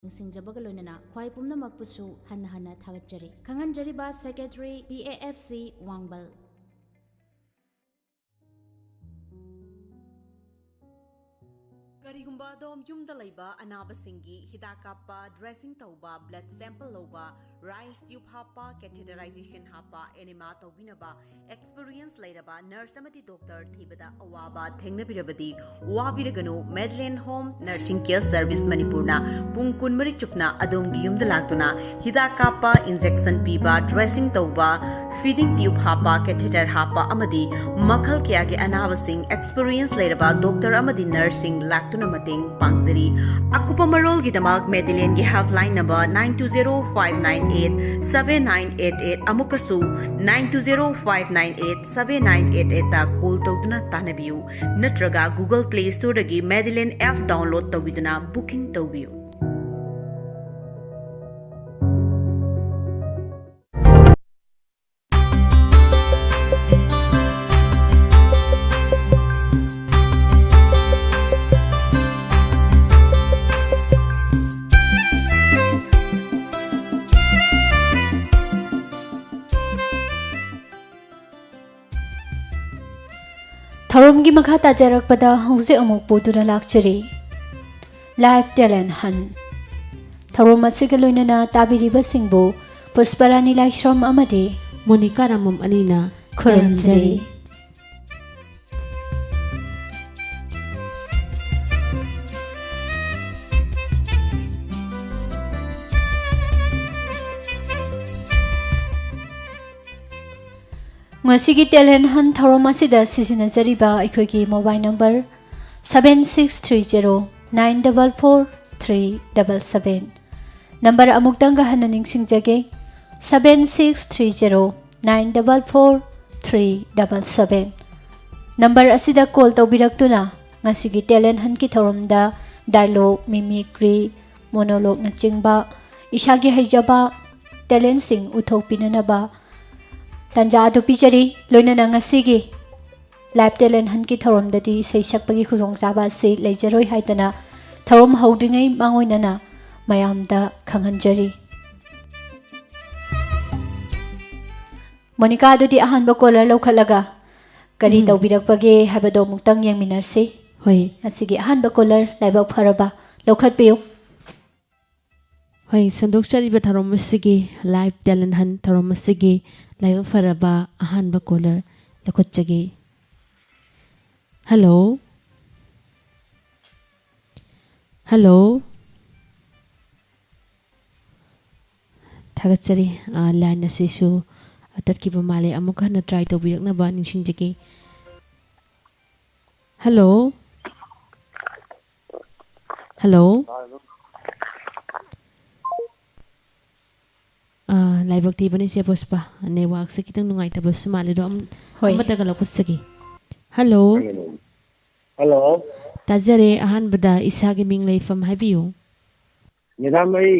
ꯁꯤꯡꯖꯕꯒ ꯂꯣꯏꯅꯅ ꯈ꯭ꯋꯥꯏ ꯄꯨꯝꯅꯃꯛꯄꯨꯁꯨ ꯍꯟꯅ ꯊꯥꯒꯠꯆꯔꯤ ꯈꯪꯍꯟꯖꯔꯤꯕ ꯁꯦꯀ꯭ꯔꯦꯇꯔꯤ PAFC ꯋꯥꯡꯕꯜ ꯀꯔꯤꯒꯨꯝꯕ ꯑꯗꯣꯝ ꯌꯨꯝꯗ ꯂꯩꯕ ꯑꯅꯥꯕꯁꯤꯡꯒꯤ ꯍꯤꯗꯥꯛ ꯀꯥꯞꯄ, ꯗ꯭ꯔꯦꯁꯤꯡ ꯇꯧꯕ, ꯕ꯭ꯂꯗ ꯁꯦꯝꯄꯜ ꯂꯧꯕ, ꯔꯥꯏꯁ ꯇ꯭ꯌꯨꯕ ꯍꯥꯞꯄ, ꯀꯦꯊꯦꯇꯔꯥꯏꯖꯦꯁꯟ ꯍꯥꯞꯄ, ꯑꯦꯅꯤꯃꯥ ꯇꯧꯕꯤꯅꯕ ꯑꯦꯛꯁꯄꯤꯔꯤꯌꯦꯟꯁ ꯂꯩꯔꯕ ꯅꯔꯁ ꯑꯃꯗꯤ ꯗꯣꯛꯇꯔ ꯊꯤꯕꯗ ꯑꯋꯥꯕ ꯊꯦꯡꯅꯕꯤꯔꯕꯗꯤ ꯋꯥꯕꯤꯔꯒꯅꯨ ꯃꯦꯗꯂꯦꯟ ꯍꯣꯝ ꯅꯔꯁꯤꯡ ꯀꯦꯌꯔ ꯁꯔꯚꯤꯁ ꯃꯅꯤꯄꯨꯔꯅ ꯄꯨꯡ 24 ꯆꯨꯞꯅ ꯑꯗꯣꯝꯒꯤ ꯌꯨꯝꯗ ꯂꯥꯛꯇꯨꯅ ꯍꯤꯗꯥꯛ ꯀꯥꯞꯄ, ꯏꯟꯖꯦꯛꯁꯟ ꯄꯤꯕ, ꯗ꯭ꯔꯦꯁꯤꯡ ꯇꯧꯕ, ꯐꯤꯗꯤꯡ ꯇ꯭ꯌꯨꯕ ꯍꯥꯞꯄ, ꯀꯦꯊꯦꯇꯔ ꯍꯥꯞꯄ ꯑꯃꯗꯤ ꯃꯈꯜ ꯀꯌꯥꯒꯤ ꯑꯅꯥꯕꯁꯤꯡ ꯑꯦꯛꯁꯄꯤꯔꯤꯌꯦꯟꯁ ꯂꯩꯔꯕ ꯗꯣꯛꯇꯔ ꯑꯃꯗꯤ ꯅꯔꯁꯁꯤꯡ ꯂꯥꯛꯇꯨꯅ ꯃꯇꯦꯡ ꯄꯥꯡꯖꯔꯤ ꯑꯀꯨꯞꯄ ꯃꯔꯣꯜꯒꯤꯗꯃꯛ ꯃꯦꯗꯂꯦꯟꯒꯤ ꯍꯦꯜꯞꯂꯥꯏꯟ ꯅꯝꯕꯔ 9205987988 ꯑꯃꯨꯛꯀꯁꯨ 9205987988 ꯇ ꯀꯣꯜ ꯇꯧꯗꯨꯅ ꯇꯥꯟꯅꯕꯤꯌꯨ ꯅꯠꯇ꯭ꯔꯒ Google Play Store ꯗꯒꯤ ꯃꯦꯗꯂꯦꯟ ꯑꯦꯞ ꯗꯥꯎꯟꯂꯣꯗ ꯇꯧꯕꯤꯗꯨꯅ ꯕꯨꯀꯤꯡ ꯇꯧꯕꯤꯌꯨ ꯊꯧꯔꯝꯒꯤ ꯃꯈꯥ ꯇꯥꯖꯔꯛꯄꯗ ꯍꯧꯖꯤꯛ ꯑꯃꯨꯛ ꯄꯨꯗꯨꯅ ꯂꯥꯛꯆꯔꯤ ꯂꯥꯏꯚ ꯇꯦꯂꯦꯟ ꯍꯟ ꯊꯧꯔꯝ ꯑꯁꯤꯒ ꯂꯣꯏꯅꯅ ꯇꯥꯕꯤꯔꯤꯕꯁꯤꯡꯕꯨ ꯄꯨꯁꯄꯔꯥꯅꯤ ꯂꯥꯏꯁ꯭ꯔꯝ ꯑꯃꯗꯤ ꯃꯣꯅꯤꯀꯥ ꯔꯥꯃꯝ ꯑꯅꯤꯅ ꯈꯨꯔꯨꯝꯖꯔꯤ ꯉꯁꯤꯒꯤ ꯇꯦꯂꯦꯟ ꯍꯟ ꯊꯧꯔꯝ ꯑꯁꯤꯗ ꯁꯤꯖꯤꯟꯅꯖꯔꯤꯕ ꯑꯩꯈꯣꯏꯒꯤ ꯃꯣꯕꯥꯏꯜ ꯅꯝꯕꯔ 7630944377 ꯅꯝꯕꯔ ꯑꯃꯨꯛꯇꯪꯒ ꯍꯟꯅ ꯅꯤꯡꯁꯤꯡꯖꯒꯦ 7630944377 ꯅꯝꯕꯔ ꯑꯁꯤꯗ ꯀꯣꯜ ꯇꯧꯕꯤꯔꯛꯇꯨꯅ ꯉꯁꯤꯒꯤ ꯇꯦꯂꯦꯟ ꯍꯟꯒꯤ ꯊꯧꯔꯝꯗ ꯗꯥꯏꯂꯣꯛ ꯃꯤꯃꯤꯀ꯭ꯔꯤ ꯃꯣꯅꯣꯂꯣꯛꯅꯆꯤꯡꯕ ꯏꯁꯥꯒꯤ ꯍꯩꯖꯕ ꯇꯦꯂꯦꯟꯁꯤꯡ ꯎꯠꯊꯣꯛꯄꯤꯅꯅꯕ ꯇꯥꯟꯖꯥ ꯑꯗꯨ ꯄꯤꯖꯔꯤ ꯂꯣꯏꯅꯅ ꯉꯁꯤꯒꯤ ꯂꯥꯏꯚ ꯇꯦꯂꯦꯟ ꯍꯟꯒꯤ ꯊꯧꯔꯝꯗꯗꯤ ꯏꯁꯩ ꯁꯛꯄꯒꯤ ꯈꯨꯗꯣꯡꯆꯥꯕ ꯑꯁꯤ ꯂꯩꯖꯔꯣꯏ ꯍꯥꯏꯗꯅ ꯊꯧꯔꯝ ꯍꯧꯗ꯭ꯔꯤꯉꯩ ꯃꯥꯡꯑꯣꯏꯅꯅ ꯃꯌꯥꯝꯗ ꯈꯪꯍꯟꯖꯔꯤ ꯃꯣꯅꯤꯀꯥ ꯑꯗꯨꯗꯤ ꯑꯍꯥꯟꯕ ꯀꯣꯂꯔ ꯂꯧꯈꯠꯂꯒ ꯀꯔꯤ ꯇꯧꯕꯤꯔꯛꯄꯒꯦ ꯍꯥꯏꯕꯗꯣ ꯑꯃꯨꯛꯇꯪ ꯌꯦꯡꯃꯤꯟꯅꯔꯁꯤ ꯍꯣꯏ ꯉꯁꯤꯒꯤ ꯑꯍꯥꯟꯕ ꯀꯣꯂꯔ ꯂꯥꯏꯕꯛ ꯐꯔꯕ ꯂꯧꯈꯠꯄꯤꯌꯨ ꯍꯣꯏ ꯁꯟꯗꯣꯛꯆꯔꯤꯕ ꯊꯧꯔꯝ ꯑꯁꯤꯒꯤ ꯂꯥꯏꯚ ꯇꯦꯂꯦꯟ ꯍꯟ ꯊꯧꯔꯝ ꯑꯁꯤꯒꯤ ꯂꯥꯏꯕꯛ ꯐꯔꯕ ꯑꯍꯥꯟꯕ ꯀꯣꯂꯔ ꯂꯧꯈꯠꯆꯒꯦ ꯍꯜꯂꯣ ꯍꯜꯂꯣ ꯊꯥꯒꯠꯆꯔꯤ ꯂꯥꯏꯟ ꯑꯁꯤꯁꯨ ꯇꯠꯈꯤꯕ ꯃꯥꯜꯂꯦ ꯑꯃꯨꯛ ꯍꯟꯅ ꯇ꯭ꯔꯥꯏ ꯇꯧꯕꯤꯔꯛꯅꯕ ꯅꯤꯡꯁꯤꯡꯖꯒꯦ ꯍꯜꯂꯣ ꯍꯜꯂꯣ ꯂꯥꯏꯕꯛ ꯊꯤꯕꯅꯤ ꯆꯦ ꯄꯨꯁꯄꯥ ꯅꯦꯠꯋꯥꯛꯁꯦ ꯈꯤꯇꯪ ꯅꯨꯡꯉꯥꯏꯇꯕꯁꯨ ꯃꯥꯜꯂꯦ ꯑꯗꯣ ꯑꯃꯠꯇꯒ ꯂꯧꯈꯠꯆꯒꯦ ꯍꯜꯂꯣ ꯍꯜꯂꯣ ꯇꯥꯖꯔꯦ ꯑꯍꯥꯟꯕꯗ ꯏꯁꯥꯒꯤ ꯃꯤꯡ ꯂꯩꯐꯝ ꯍꯥꯏꯕꯤꯌꯨ ꯃꯦꯗꯥꯝ ꯑꯩ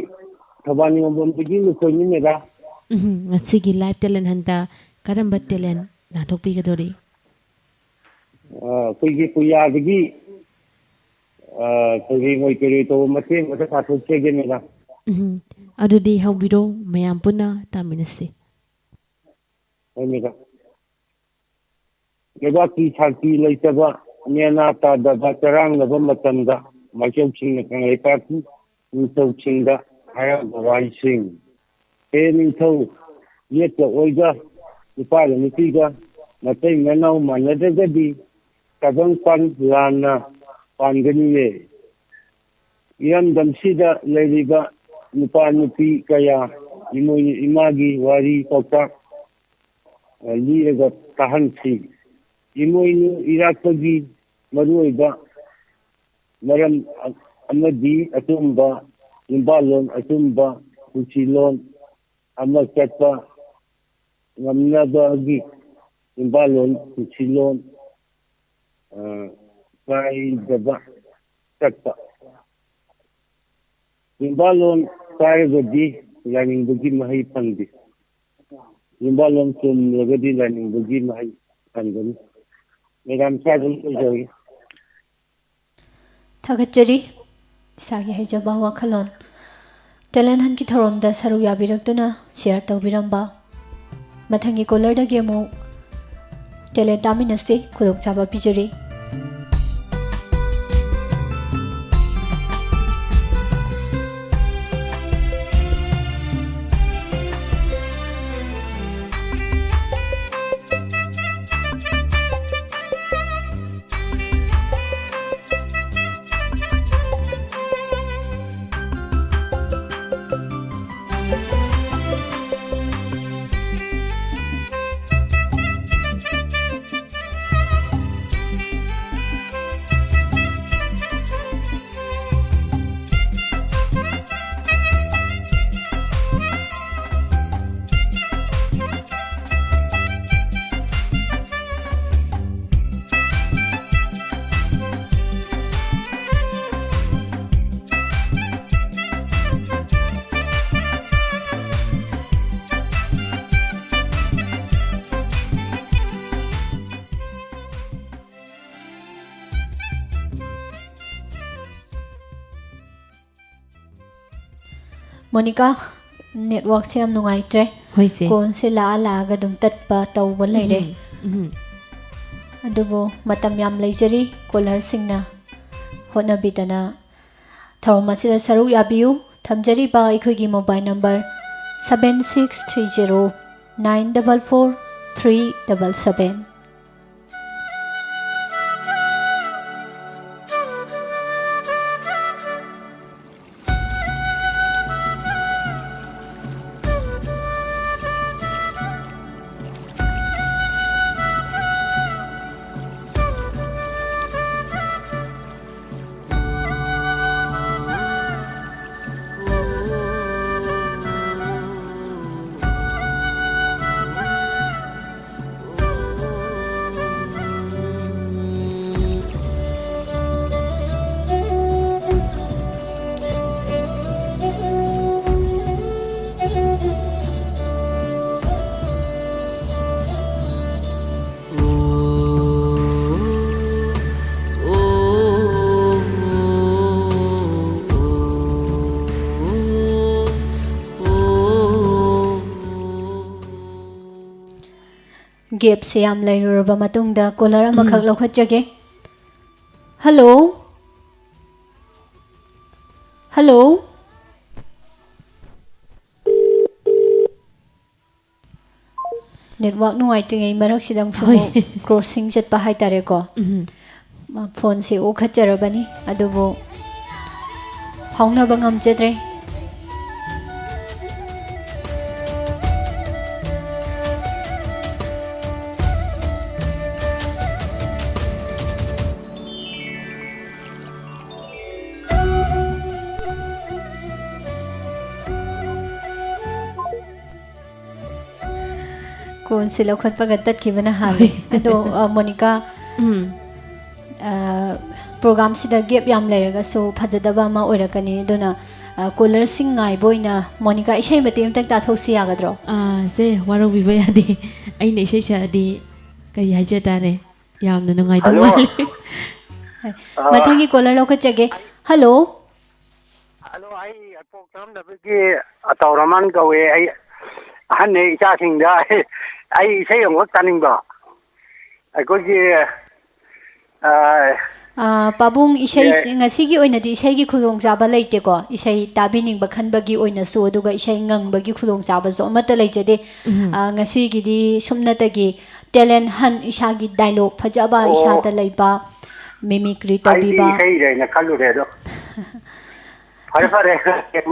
ꯊꯧꯕꯥꯜ ꯅꯤꯉꯣꯝꯕꯝꯗꯒꯤ ꯂꯨꯈꯣꯏꯅꯤ ꯃꯦꯗꯥꯝ ꯉꯁꯤꯒꯤ ꯂꯥꯏꯚ ꯇꯦꯂꯦꯟ ꯍꯟꯇ ꯀꯔꯝꯕ ꯇꯦꯂꯦꯟ ꯅꯥꯊꯣꯛꯄꯤꯒꯗꯧꯔꯤ ꯑꯩꯈꯣꯏꯒꯤ ꯄꯨꯌꯥꯗꯒꯤ ꯀꯩꯔꯣꯏ ꯇꯧꯕ ꯃꯇꯦꯡ ꯑꯃꯇ ꯄꯥꯊꯣꯛꯆꯒꯦ ꯃꯦꯗꯥꯝ ꯑꯗꯨꯗꯤ ꯍꯧꯕꯤꯔꯣ ꯃꯌꯥꯝ ꯄꯨꯟꯅ ꯇꯥꯃꯤꯟꯅꯁꯤ ꯍꯣꯏ ꯃꯦꯗꯥꯝ ꯂꯩꯕꯥꯛꯀꯤ ꯁꯥꯟꯇꯤ ꯂꯩꯇꯕ ꯅꯦꯅꯥ ꯇꯥꯗꯕ ꯆꯔꯥꯡꯅꯕ ꯃꯇꯝꯗ ꯃꯥꯏꯀꯩꯁꯤꯡꯅ ꯀꯪꯂꯩꯄꯥꯛꯀꯤ ꯅꯤꯡꯊꯧꯁꯤꯡꯗ ꯍꯥꯏꯔꯛꯄ ꯋꯥꯍꯩꯁꯤꯡ ꯍꯦ ꯅꯤꯡꯊꯧ ꯌꯦꯠꯀ ꯑꯣꯏꯒ ꯅꯨꯄꯥꯒ ꯅꯨꯄꯤꯒ ꯃꯇꯩ ꯃꯅꯥꯎ ꯃꯥꯟꯅꯗ꯭ꯔꯒꯗꯤ ꯇꯥꯏꯕꯪꯄꯥꯟ ꯂꯥꯟꯅ ꯄꯥꯟꯒꯅꯤꯌꯦ ꯏꯔꯝꯗꯝꯁꯤꯗ ꯂꯩꯔꯤꯕ ꯅꯨꯄꯥ ꯅꯨꯄꯤ ꯀꯌꯥ ꯏꯃꯣꯏꯅꯨ ꯏꯃꯥꯒꯤ ꯋꯥꯔꯤ ꯄꯥꯎꯇꯥꯛ ꯂꯤꯔꯒ ꯇꯥꯍꯟꯁꯤ ꯏꯃꯣꯏꯅꯨ ꯏꯔꯥꯠꯄꯒꯤ ꯃꯔꯨꯑꯣꯏꯕ ꯃꯔꯝ ꯑꯃꯗꯤ ꯑꯆꯨꯝꯕ ꯌꯨꯝꯕꯥꯜꯂꯣꯟ ꯑꯆꯨꯝꯕ ꯄꯨꯟꯁꯤꯂꯣꯟ ꯑꯃ ꯆꯠꯄ ꯉꯝꯅꯕꯒꯤ ꯌꯨꯝꯕꯥꯜꯂꯣꯟ ꯄꯨꯟꯁꯤꯂꯣꯟ ꯀꯥꯏꯗꯕ ꯆꯠꯄ ꯌꯨꯝꯕꯥꯜꯂꯣꯟ ꯀꯥꯏꯔꯒꯗꯤ ꯂꯥꯏꯅꯤꯡꯕꯒꯤ ꯃꯍꯩ ꯐꯪꯗꯦ ꯌꯨꯝꯕꯥꯜꯂꯣꯟ ꯆꯨꯝꯂꯒꯗꯤ ꯂꯥꯏꯅꯤꯡꯕꯒꯤ ꯃꯍꯩ ꯐꯪꯒꯅꯤ ꯃꯦꯗꯥꯝ ꯁꯥꯗꯨꯝ ꯂꯩꯖꯔꯤ ꯊꯥꯒꯠꯆꯔꯤ ꯏꯁꯥꯒꯤ ꯍꯩꯖꯕ ꯋꯥꯈꯜꯂꯣꯟ ꯇꯦꯂꯦꯟ ꯍꯟꯀꯤ ꯊꯧꯔꯝꯗ ꯁꯔꯨꯛ ꯌꯥꯕꯤꯔꯛꯇꯨꯅ ꯁꯤꯌꯔ ꯇꯧꯕꯤꯔꯝꯕ ꯃꯊꯪꯒꯤ ꯀꯣꯂꯔꯗꯒꯤ ꯑꯃꯨꯛ ꯇꯦꯂꯦꯟ ꯇꯥꯃꯤꯟꯅꯁꯤ ꯈꯨꯗꯣꯡꯆꯥꯕ ꯄꯤꯖꯔꯤ ꯃꯣꯅꯤꯀꯥ ꯅꯦꯠꯋꯥꯔꯛꯁꯦ ꯌꯥꯝ ꯅꯨꯡꯉꯥꯏꯇ꯭ꯔꯦ ꯍꯣꯏ ꯆꯦ ꯀꯣꯟꯁꯦ ꯂꯥꯛꯑꯒ ꯑꯗꯨꯝ ꯇꯠꯄ ꯇꯧꯕ ꯂꯩꯔꯦ ꯑꯗꯨꯕꯨ ꯃꯇꯝ ꯌꯥꯝ ꯂꯩꯖꯔꯤ ꯀꯣꯂꯔꯁꯤꯡꯅ ꯍꯣꯠꯅꯕꯤꯗꯅ ꯊꯧꯔꯝ ꯑꯁꯤꯗ ꯁꯔꯨꯛ ꯌꯥꯕꯤꯌꯨ ꯊꯝꯖꯔꯤꯕ ꯑꯩꯈꯣꯏꯒꯤ ꯃꯣꯕꯥꯏꯜ ꯅꯝꯕꯔ 7630944377 ꯒꯦꯞꯁꯦ ꯌꯥꯝ ꯂꯩꯔꯨꯔꯕ ꯃꯇꯨꯡꯗ ꯀꯣꯂꯔ ꯑꯃꯈꯛ ꯂꯧꯈꯠꯆꯒꯦ ꯍꯜꯂꯣ ꯍꯜꯂꯣ ꯅꯦꯠꯋꯥꯔꯛ ꯅꯨꯡꯉꯥꯏꯇ꯭ꯔꯤꯉꯩ ꯃꯔꯛꯁꯤꯗ ꯑꯃꯨꯛ ꯀ꯭ꯔꯣꯁꯤꯡ ꯆꯠꯄ ꯍꯥꯏꯇꯥꯔꯦꯀꯣ ꯐꯣꯟꯁꯦ ꯑꯣꯈꯠꯆꯔꯕꯅꯤ ꯑꯗꯨꯕꯨ ꯐꯥꯎꯅꯕ ꯉꯝꯖꯗ꯭ꯔꯦ ꯀꯣꯟꯁꯤ ꯂꯧꯈꯠꯄꯒ ꯇꯠꯈꯤꯕꯅ ꯍꯥꯜꯂꯦ ꯑꯗꯣ ꯃꯣꯅꯤꯀꯥ ꯄ꯭ꯔꯣꯒ꯭ꯔꯥꯝꯁꯤꯗ ꯒꯦꯞ ꯌꯥꯝ ꯂꯩꯔꯒꯁꯨ ꯐꯖꯗꯕ ꯑꯃ ꯑꯣꯏꯔꯛꯀꯅꯤ ꯑꯗꯨꯅ ꯀꯣꯂꯔꯁꯤꯡ ꯉꯥꯏꯕ ꯑꯣꯏꯅ ꯃꯣꯅꯤꯀꯥ ꯏꯁꯩ ꯃꯇꯦꯛ ꯑꯃꯇꯪ ꯇꯥꯊꯣꯛꯁꯤ ꯌꯥꯒꯗ꯭ꯔꯣ ꯁꯦ ꯋꯥꯔꯧꯕꯤꯕ ꯌꯥꯗꯦ ꯑꯩꯅ ꯏꯁꯩ ꯁꯛꯑꯗꯤ ꯀꯔꯤ ꯍꯥꯏꯖ ꯇꯥꯔꯦ ꯌꯥꯝꯅ ꯅꯨꯡꯉꯥꯏꯗꯧ ꯃꯥꯜꯂꯦ ꯃꯊꯪꯒꯤ ꯀꯣꯂꯔ ꯂꯧꯈꯠꯆꯒꯦ ꯍꯜꯂꯣ ꯍꯜꯂꯣ ꯑꯩ ꯑꯄꯣꯛ ꯆꯥꯝꯗꯕꯒꯤ ꯇꯧꯔꯃꯥꯟ ꯀꯧꯋꯦ ꯑꯩ ꯑꯍꯟꯅꯦ ꯏꯆꯥꯁꯤꯡꯗ ꯑꯩ ꯏꯁꯩ ꯑꯃꯈꯛ ꯇꯥꯅꯤꯡꯕ ꯑꯩꯈꯣꯏꯒꯤ ꯄꯥꯕꯨꯡ ꯏꯁꯩ ꯉꯁꯤꯒꯤ ꯑꯣꯏꯅꯗꯤ ꯏꯁꯩꯒꯤ ꯈꯨꯗꯣꯡꯆꯥꯕ ꯂꯩꯇꯦꯀꯣ ꯏꯁꯩ ꯇꯥꯕꯤꯅꯤꯡꯕ ꯈꯟꯕꯒꯤ ꯑꯣꯏꯅꯁꯨ ꯑꯗꯨꯒ ꯏꯁꯩ ꯉꯪꯕꯒꯤ ꯈꯨꯗꯣꯡꯆꯥꯕꯁꯨ ꯑꯃꯠꯇ ꯂꯩꯖꯗꯦ ꯉꯁꯤꯒꯤꯗꯤ ꯁꯨꯝꯅꯇꯒꯤ ꯇꯦꯂꯦꯟ ꯍꯟ ꯏꯁꯥꯒꯤ ꯗꯥꯏꯂꯣग ꯐꯖꯕ ꯏꯁꯥꯗ ꯂꯩꯕ ꯃꯤꯃꯤꯀ꯭ꯔꯤ ꯇꯧꯕꯤꯕ ꯑꯩꯗꯤ ꯏꯁꯩꯗꯩꯅ ꯈꯜꯂꯨꯔꯦ ꯑꯗꯣ ꯐꯔꯦ ꯐꯔꯦ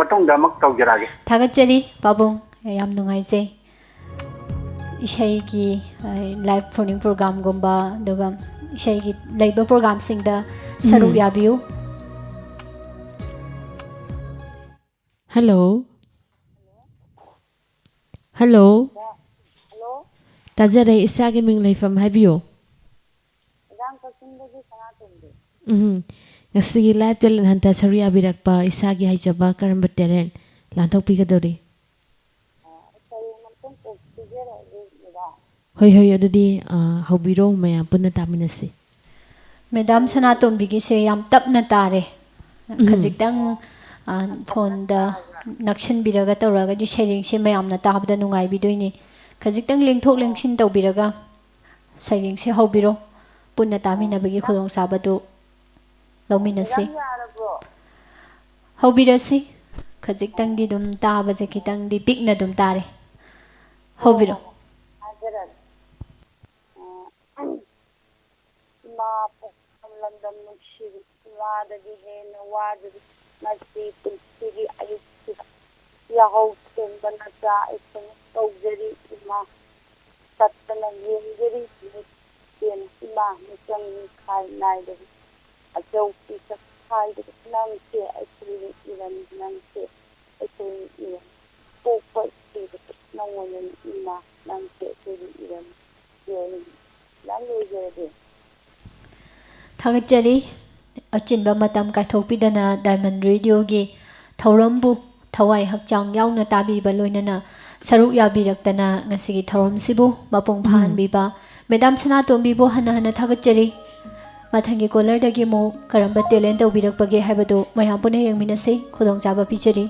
ꯃꯇꯨꯡꯗ ꯑꯃꯨꯛ ꯇꯧꯖꯔꯛꯑꯒꯦ ꯊꯥꯒꯠꯆꯔꯤ ꯄꯥꯕꯨꯡ ꯌꯥꯝ ꯅꯨꯡꯉꯥꯏꯖꯩ ꯏꯁꯩꯒꯤ ꯂꯥꯏꯚ ꯐꯣꯟꯅꯤꯡ ꯄ꯭ꯔꯣꯒ꯭ꯔꯥꯝꯒꯨꯝꯕ ꯑꯗꯨꯒ ꯏꯁꯩꯒꯤ ꯂꯩꯕ ꯄ꯭ꯔꯣꯒ꯭ꯔꯥꯝꯁꯤꯡꯗ ꯁꯔꯨꯛ ꯌꯥꯕꯤꯌꯨ ꯍꯜꯂꯣ ꯍꯜꯂꯣ ꯇꯥꯖꯔꯦ ꯏꯁꯥꯒꯤ ꯃꯤꯡ ꯂꯩꯐꯝ ꯍꯥꯏꯕꯤꯌꯨ ꯉꯁꯤꯒꯤ ꯂꯥꯏꯚ ꯇꯦꯂꯦꯟ ꯍꯟꯇ ꯁꯔꯨꯛ ꯌꯥꯕꯤꯔꯛꯄ ꯏꯁꯥꯒꯤ ꯍꯩꯖꯕ ꯀꯔꯝꯕ ꯇꯦꯂꯦꯟ ꯂꯥꯟꯊꯣꯛꯄꯤꯒꯗꯧꯔꯤ ꯍꯣꯏ ꯍꯣꯏ ꯑꯗꯨꯗꯤ ꯍꯧꯕꯤꯔꯣ ꯃꯌꯥꯝ ꯄꯨꯟꯅ ꯇꯥꯃꯤꯟꯅꯁꯤ ꯃꯦꯗꯥꯝ ꯁꯅꯥꯇꯣꯝꯕꯤꯒꯤꯁꯦ ꯌꯥꯝ ꯇꯞꯅ ꯇꯥꯔꯦ ꯈꯖꯤꯛꯇꯪ ꯐꯣꯟꯗ ꯅꯛꯁꯤꯟꯕꯤꯔꯒ ꯇꯧꯔꯒꯗꯤ ꯁꯩꯔꯦꯡꯁꯦ ꯃꯌꯥꯝꯅ ꯇꯥꯕꯗ ꯅꯨꯡꯉꯥꯏꯕꯤꯗꯣꯏꯅꯤ ꯈꯖꯤꯛꯇꯪ ꯂꯦꯡꯊꯣꯛ ꯂꯦꯡꯁꯤꯟ ꯇꯧꯕꯤꯔꯒ ꯁꯩꯔꯦꯡꯁꯦ ꯍꯧꯕꯤꯔꯣ ꯄꯨꯟꯅ ꯇꯥꯃꯤꯟꯅꯕꯒꯤ ꯈꯨꯗꯣꯡꯆꯥꯕꯗꯨ ꯂꯧꯃꯤꯟꯅꯁꯤ ꯍꯧꯕꯤꯔꯁꯤ khajik dum ta baje kitang di pik na dum tare hobiro ma lamdam nushiri wada di hen wada nasi tulsiri ayuksi ya hau sen banata isan tawjari ma satana yengari yen ma misang khai nai de ajau pi sak khai de nang se actually iran nang se actually iran popa se de nang wonen ma nang se iran yen lang de thagachari achinba matam kaithokpidana diamond radio gi thaurambu thawai hakchang yauna tabi ba loinana saruk yabiraktana ngasigi thauram sibu mapung phan biba madam sana tombi bo hana hana thagachari mathangi caller dagi mo karamba talent obirakpage haibado mayam pune yengminase khudong jaba pichari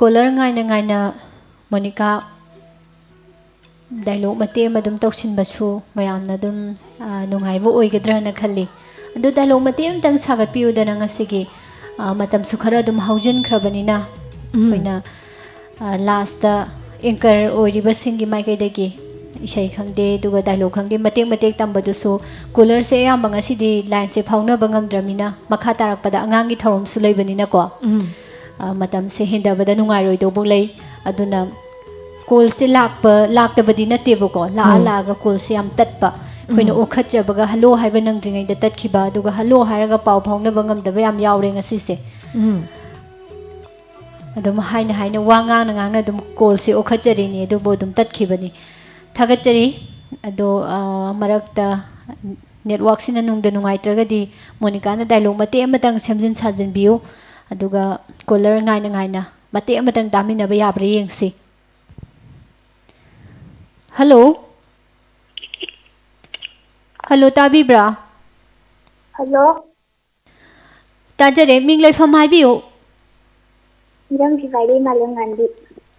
caller ngaina Monica dialogue mate madum toksin basu mayamna dum nungaibu oigadrana khalli adu dialogue mate amtang sagat piudana ngasigi matam sukhara dum haujin khrabanina hoina last da anchor oiriba singi maikai dagi isai khangde duga dialogue khangde mate tambadu su caller se ayamba ngasidi line se phauna bangamdramina makha tarakpada angangi thorom su leibanina ko matam se hindabada nungaroi do bolai aduna call se laktabadi nate boko la ga call se am tatpa khoina okhatjabaga hello haiba nangdringai da tatkhiba aduga hello hairaga pau phauna bangam da yam yaure ngasi se adum haina wanga nangna dum call se okhatjari ni adu bodum tatkibani thagachari ado marakta network sina nungda nungaitragadi Monica na dialogue mate amatang semjin sajin biu aduga caller ngaina mate amatang daminaba yabra yengsi hello tabibra hello tajare ming leifam haibiu iram sifai malem nganbi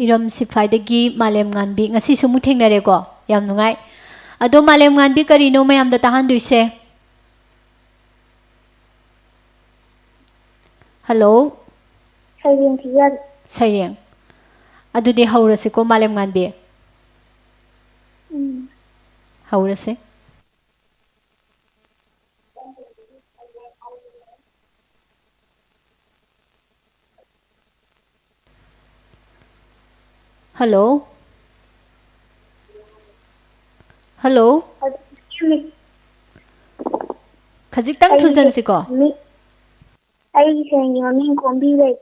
iram sifai dagi malem nganbi ngasi sumu thengnare ko yam nungai ado malem nganbi karino mayam da tahan duise hello sayeng thiyan sayeng adudi haurase ko malem nganbi haurase hello khajik tang thujan si ko ai sayeng min kombi le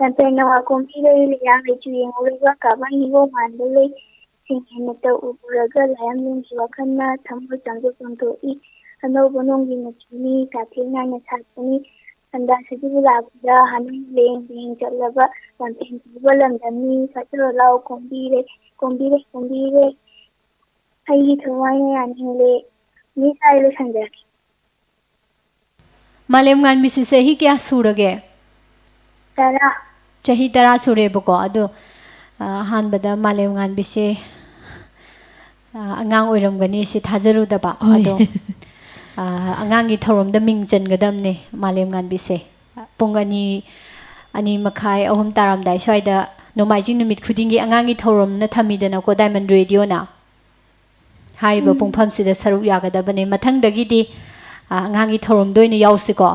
Sampai nawa kombi le yang le chu yang le wa ka ba hi go man le sing ne ta u ra ga la yang ning ji wa khan na tham go chang go tong to I ano bonong gi na chu ni ta the na na sa ni anda se ji la da han le ning cha la ba wan tin ji ba lam da ni sa cho lao kombi le ai hi tho wa ya ni le ni sai le sang da malem ngan bisi se hi kya surage tara chahi tara sure boko ado han bada malem ngan bisi angang oiramgani si thajaru da ba ado angangi thorom da ming chen gadam ne malem ngan bisi pungani ani makhai ahum taram dai soida nomaijing numit khudingi angangi thorom na thamidana ko diamond radio na hariba pungpham sida saruk yagadabane mathang dagi di angangi thorom doina yausi ko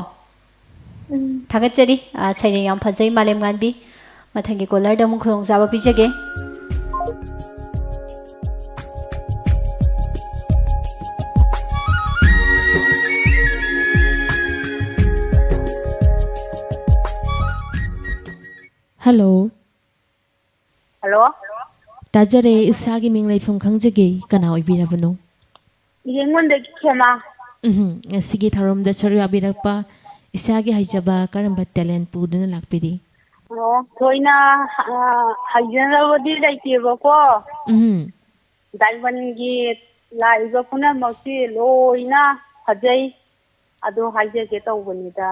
thagachari saire yam phajai malem nganbi ꯃꯊꯪꯒꯤ ꯀꯣꯂꯔꯗ ꯑꯃꯨꯛ ꯈꯨꯗꯣꯡꯆꯥꯕ ꯄꯤꯖꯒꯦ hello hello ꯇꯥꯖꯔꯦ ꯏꯁꯥꯒꯤ ꯃꯤꯡ ꯂꯩꯐꯝ ꯈꯪꯖꯒꯦ ꯀꯅꯥ ꯑꯣꯏꯕꯤꯔꯕꯅꯣ ꯌꯦꯡꯉꯣꯟꯗꯒꯤ ꯈꯦꯃ ꯉꯁꯤꯒꯤ ꯊꯧꯔꯝꯗ ꯁꯔꯨꯛ ꯌꯥꯕꯤꯔꯛꯄ ꯏꯁꯥꯒꯤ ꯍꯩꯖꯕ ꯀꯔꯝꯕ ꯇꯦꯂꯦꯟ ꯄꯨꯗꯨꯅ ꯂꯥꯛꯄꯤꯔꯤ ꯑꯣ ꯊꯣꯏꯅ ꯍꯩꯖꯅꯕꯗꯤ ꯂꯩꯇꯦꯕꯀꯣ ꯗꯥꯏꯃꯟꯒꯤ ꯂꯥꯛꯏꯕ ꯄꯨꯝꯅꯃꯛꯁꯤ ꯂꯣꯏꯅ ꯐꯖꯩ ꯑꯗꯨ ꯍꯥꯏꯖꯒꯦ ꯇꯧꯕꯅꯤꯗ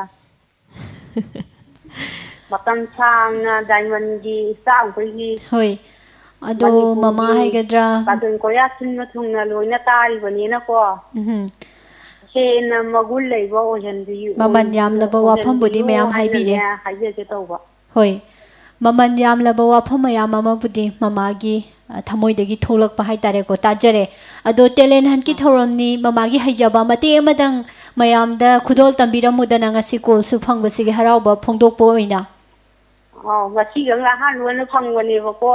ꯃꯇꯝ ꯁꯥꯡꯅ ꯗꯥꯏꯃꯟꯒꯤ ꯑꯩꯈꯣꯏꯒꯤ ꯍꯣꯏ ꯑꯗꯣ ꯃꯃꯥ ꯍꯥꯏꯒꯗ꯭ꯔꯥ ꯀꯥꯔꯇꯨꯟ ꯀꯣꯔꯤꯌꯥ ꯁꯤꯟꯕ ꯊꯨꯡꯅ ꯂꯣꯏꯅ ꯇꯥꯔꯤꯕꯅꯤꯅꯀꯣ ꯍꯦꯟꯅ ꯃꯒꯨꯟ ꯂꯩꯕ ꯑꯣꯏꯍꯟꯕꯤꯌꯨ ꯃꯃꯜ ꯌꯥꯝꯂꯕ ꯋꯥꯐꯝꯕꯨꯗꯤ ꯃꯌꯥꯝ ꯍꯥꯏꯕꯤꯔꯦ ꯍꯥꯏꯖꯒꯦ ꯇꯧꯕ ꯍꯣꯏ ꯃꯃꯜ ꯌꯥꯝꯂꯕ ꯋꯥꯐꯝ ꯃꯌꯥꯝ ꯑꯃꯕꯨꯗꯤ ꯃꯃꯥꯒꯤ ꯊꯃꯣꯏꯗꯒꯤ ꯊꯣꯛꯂꯛꯄ ꯍꯥꯏꯇꯥꯔꯦꯀꯣ ꯇꯥꯖꯔꯦ ꯑꯗꯣ ꯇꯦꯂꯦꯟ ꯍꯟꯠꯀꯤ ꯊꯧꯔꯝꯅꯤ ꯃꯃꯥꯒꯤ ꯍꯩꯖꯕ ꯃꯇꯦꯛ ꯑꯃꯗꯪ ꯃꯌꯥꯝꯗ ꯈꯨꯗꯣꯜ ꯇꯝꯕꯤꯔꯝꯃꯨꯗꯅ ꯉꯁꯤ ꯀꯣꯜꯁꯨ ꯐꯪꯕꯁꯤꯒꯤ ꯍꯔꯥꯎꯕ ꯐꯣꯡꯗꯣꯛꯄ ꯑꯣꯏꯅ ꯉꯁꯤꯒ ꯑꯍꯥꯟꯕ ꯑꯣꯏꯅ ꯐꯪꯕꯅꯦꯕꯀꯣ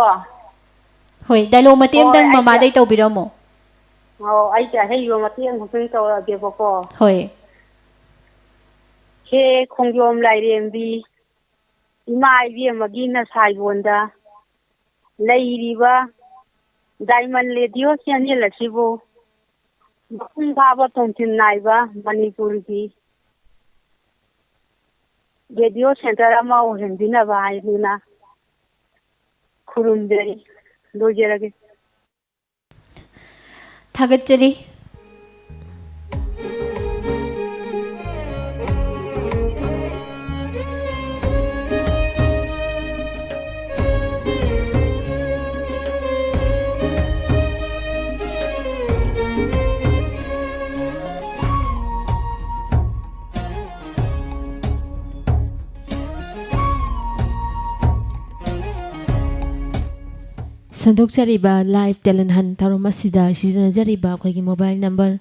ꯍꯣꯏ ꯗꯥꯏꯂꯣꯛ ꯃꯇꯦꯛ ꯍꯣꯏ ꯑꯃꯇꯪ ꯃꯃꯥꯗꯩ ꯇꯧꯕꯤꯔꯝꯃꯣ ꯑꯩꯒꯤ ꯑꯍꯩꯕ ꯃꯇꯦꯛ ꯑꯃꯈꯛꯇꯪ ꯇꯧꯔꯛꯑꯒꯦꯕꯀꯣ ꯍꯣꯏ ꯍꯦ ꯈꯣꯡꯖꯣꯝ ꯂꯥꯏꯔꯦꯝꯕꯤ ꯏꯃꯥ ꯏꯕꯦꯝꯃꯒꯤ ꯅꯁꯥꯏꯕꯣꯟꯗ ꯂꯩꯔꯤꯕ ꯗꯥꯏꯃꯟ ꯔꯦꯗꯤꯑꯣ ꯆꯦꯅꯦꯜ ꯑꯁꯤꯕꯨ ꯃꯄꯨꯡ ꯐꯥꯕ ꯇꯣꯡꯊꯤꯟ ꯅꯥꯏꯕ ꯃꯅꯤꯄꯨꯔꯒꯤ ꯔꯦꯗꯤꯑꯣ ꯁꯦꯟꯇꯔ ꯑꯃ ꯑꯣꯏꯍꯟꯕꯤꯅꯕ ꯍꯥꯏꯗꯨꯅ ꯈꯨꯔꯨꯝꯖꯔꯤ ꯂꯣꯏꯖꯔꯒꯦ ꯊꯥꯒꯠꯆꯔꯤ ꯁꯟꯗꯣꯛꯆꯔꯤꯕ ꯂꯥꯏꯚ ꯇꯦꯂꯦꯟ ꯍꯟ ꯊꯧꯔꯝ ꯑꯁꯤꯗ ꯁꯤꯖꯤꯟꯅꯖꯔꯤꯕ ꯑꯩꯈꯣꯏꯒꯤ mobile number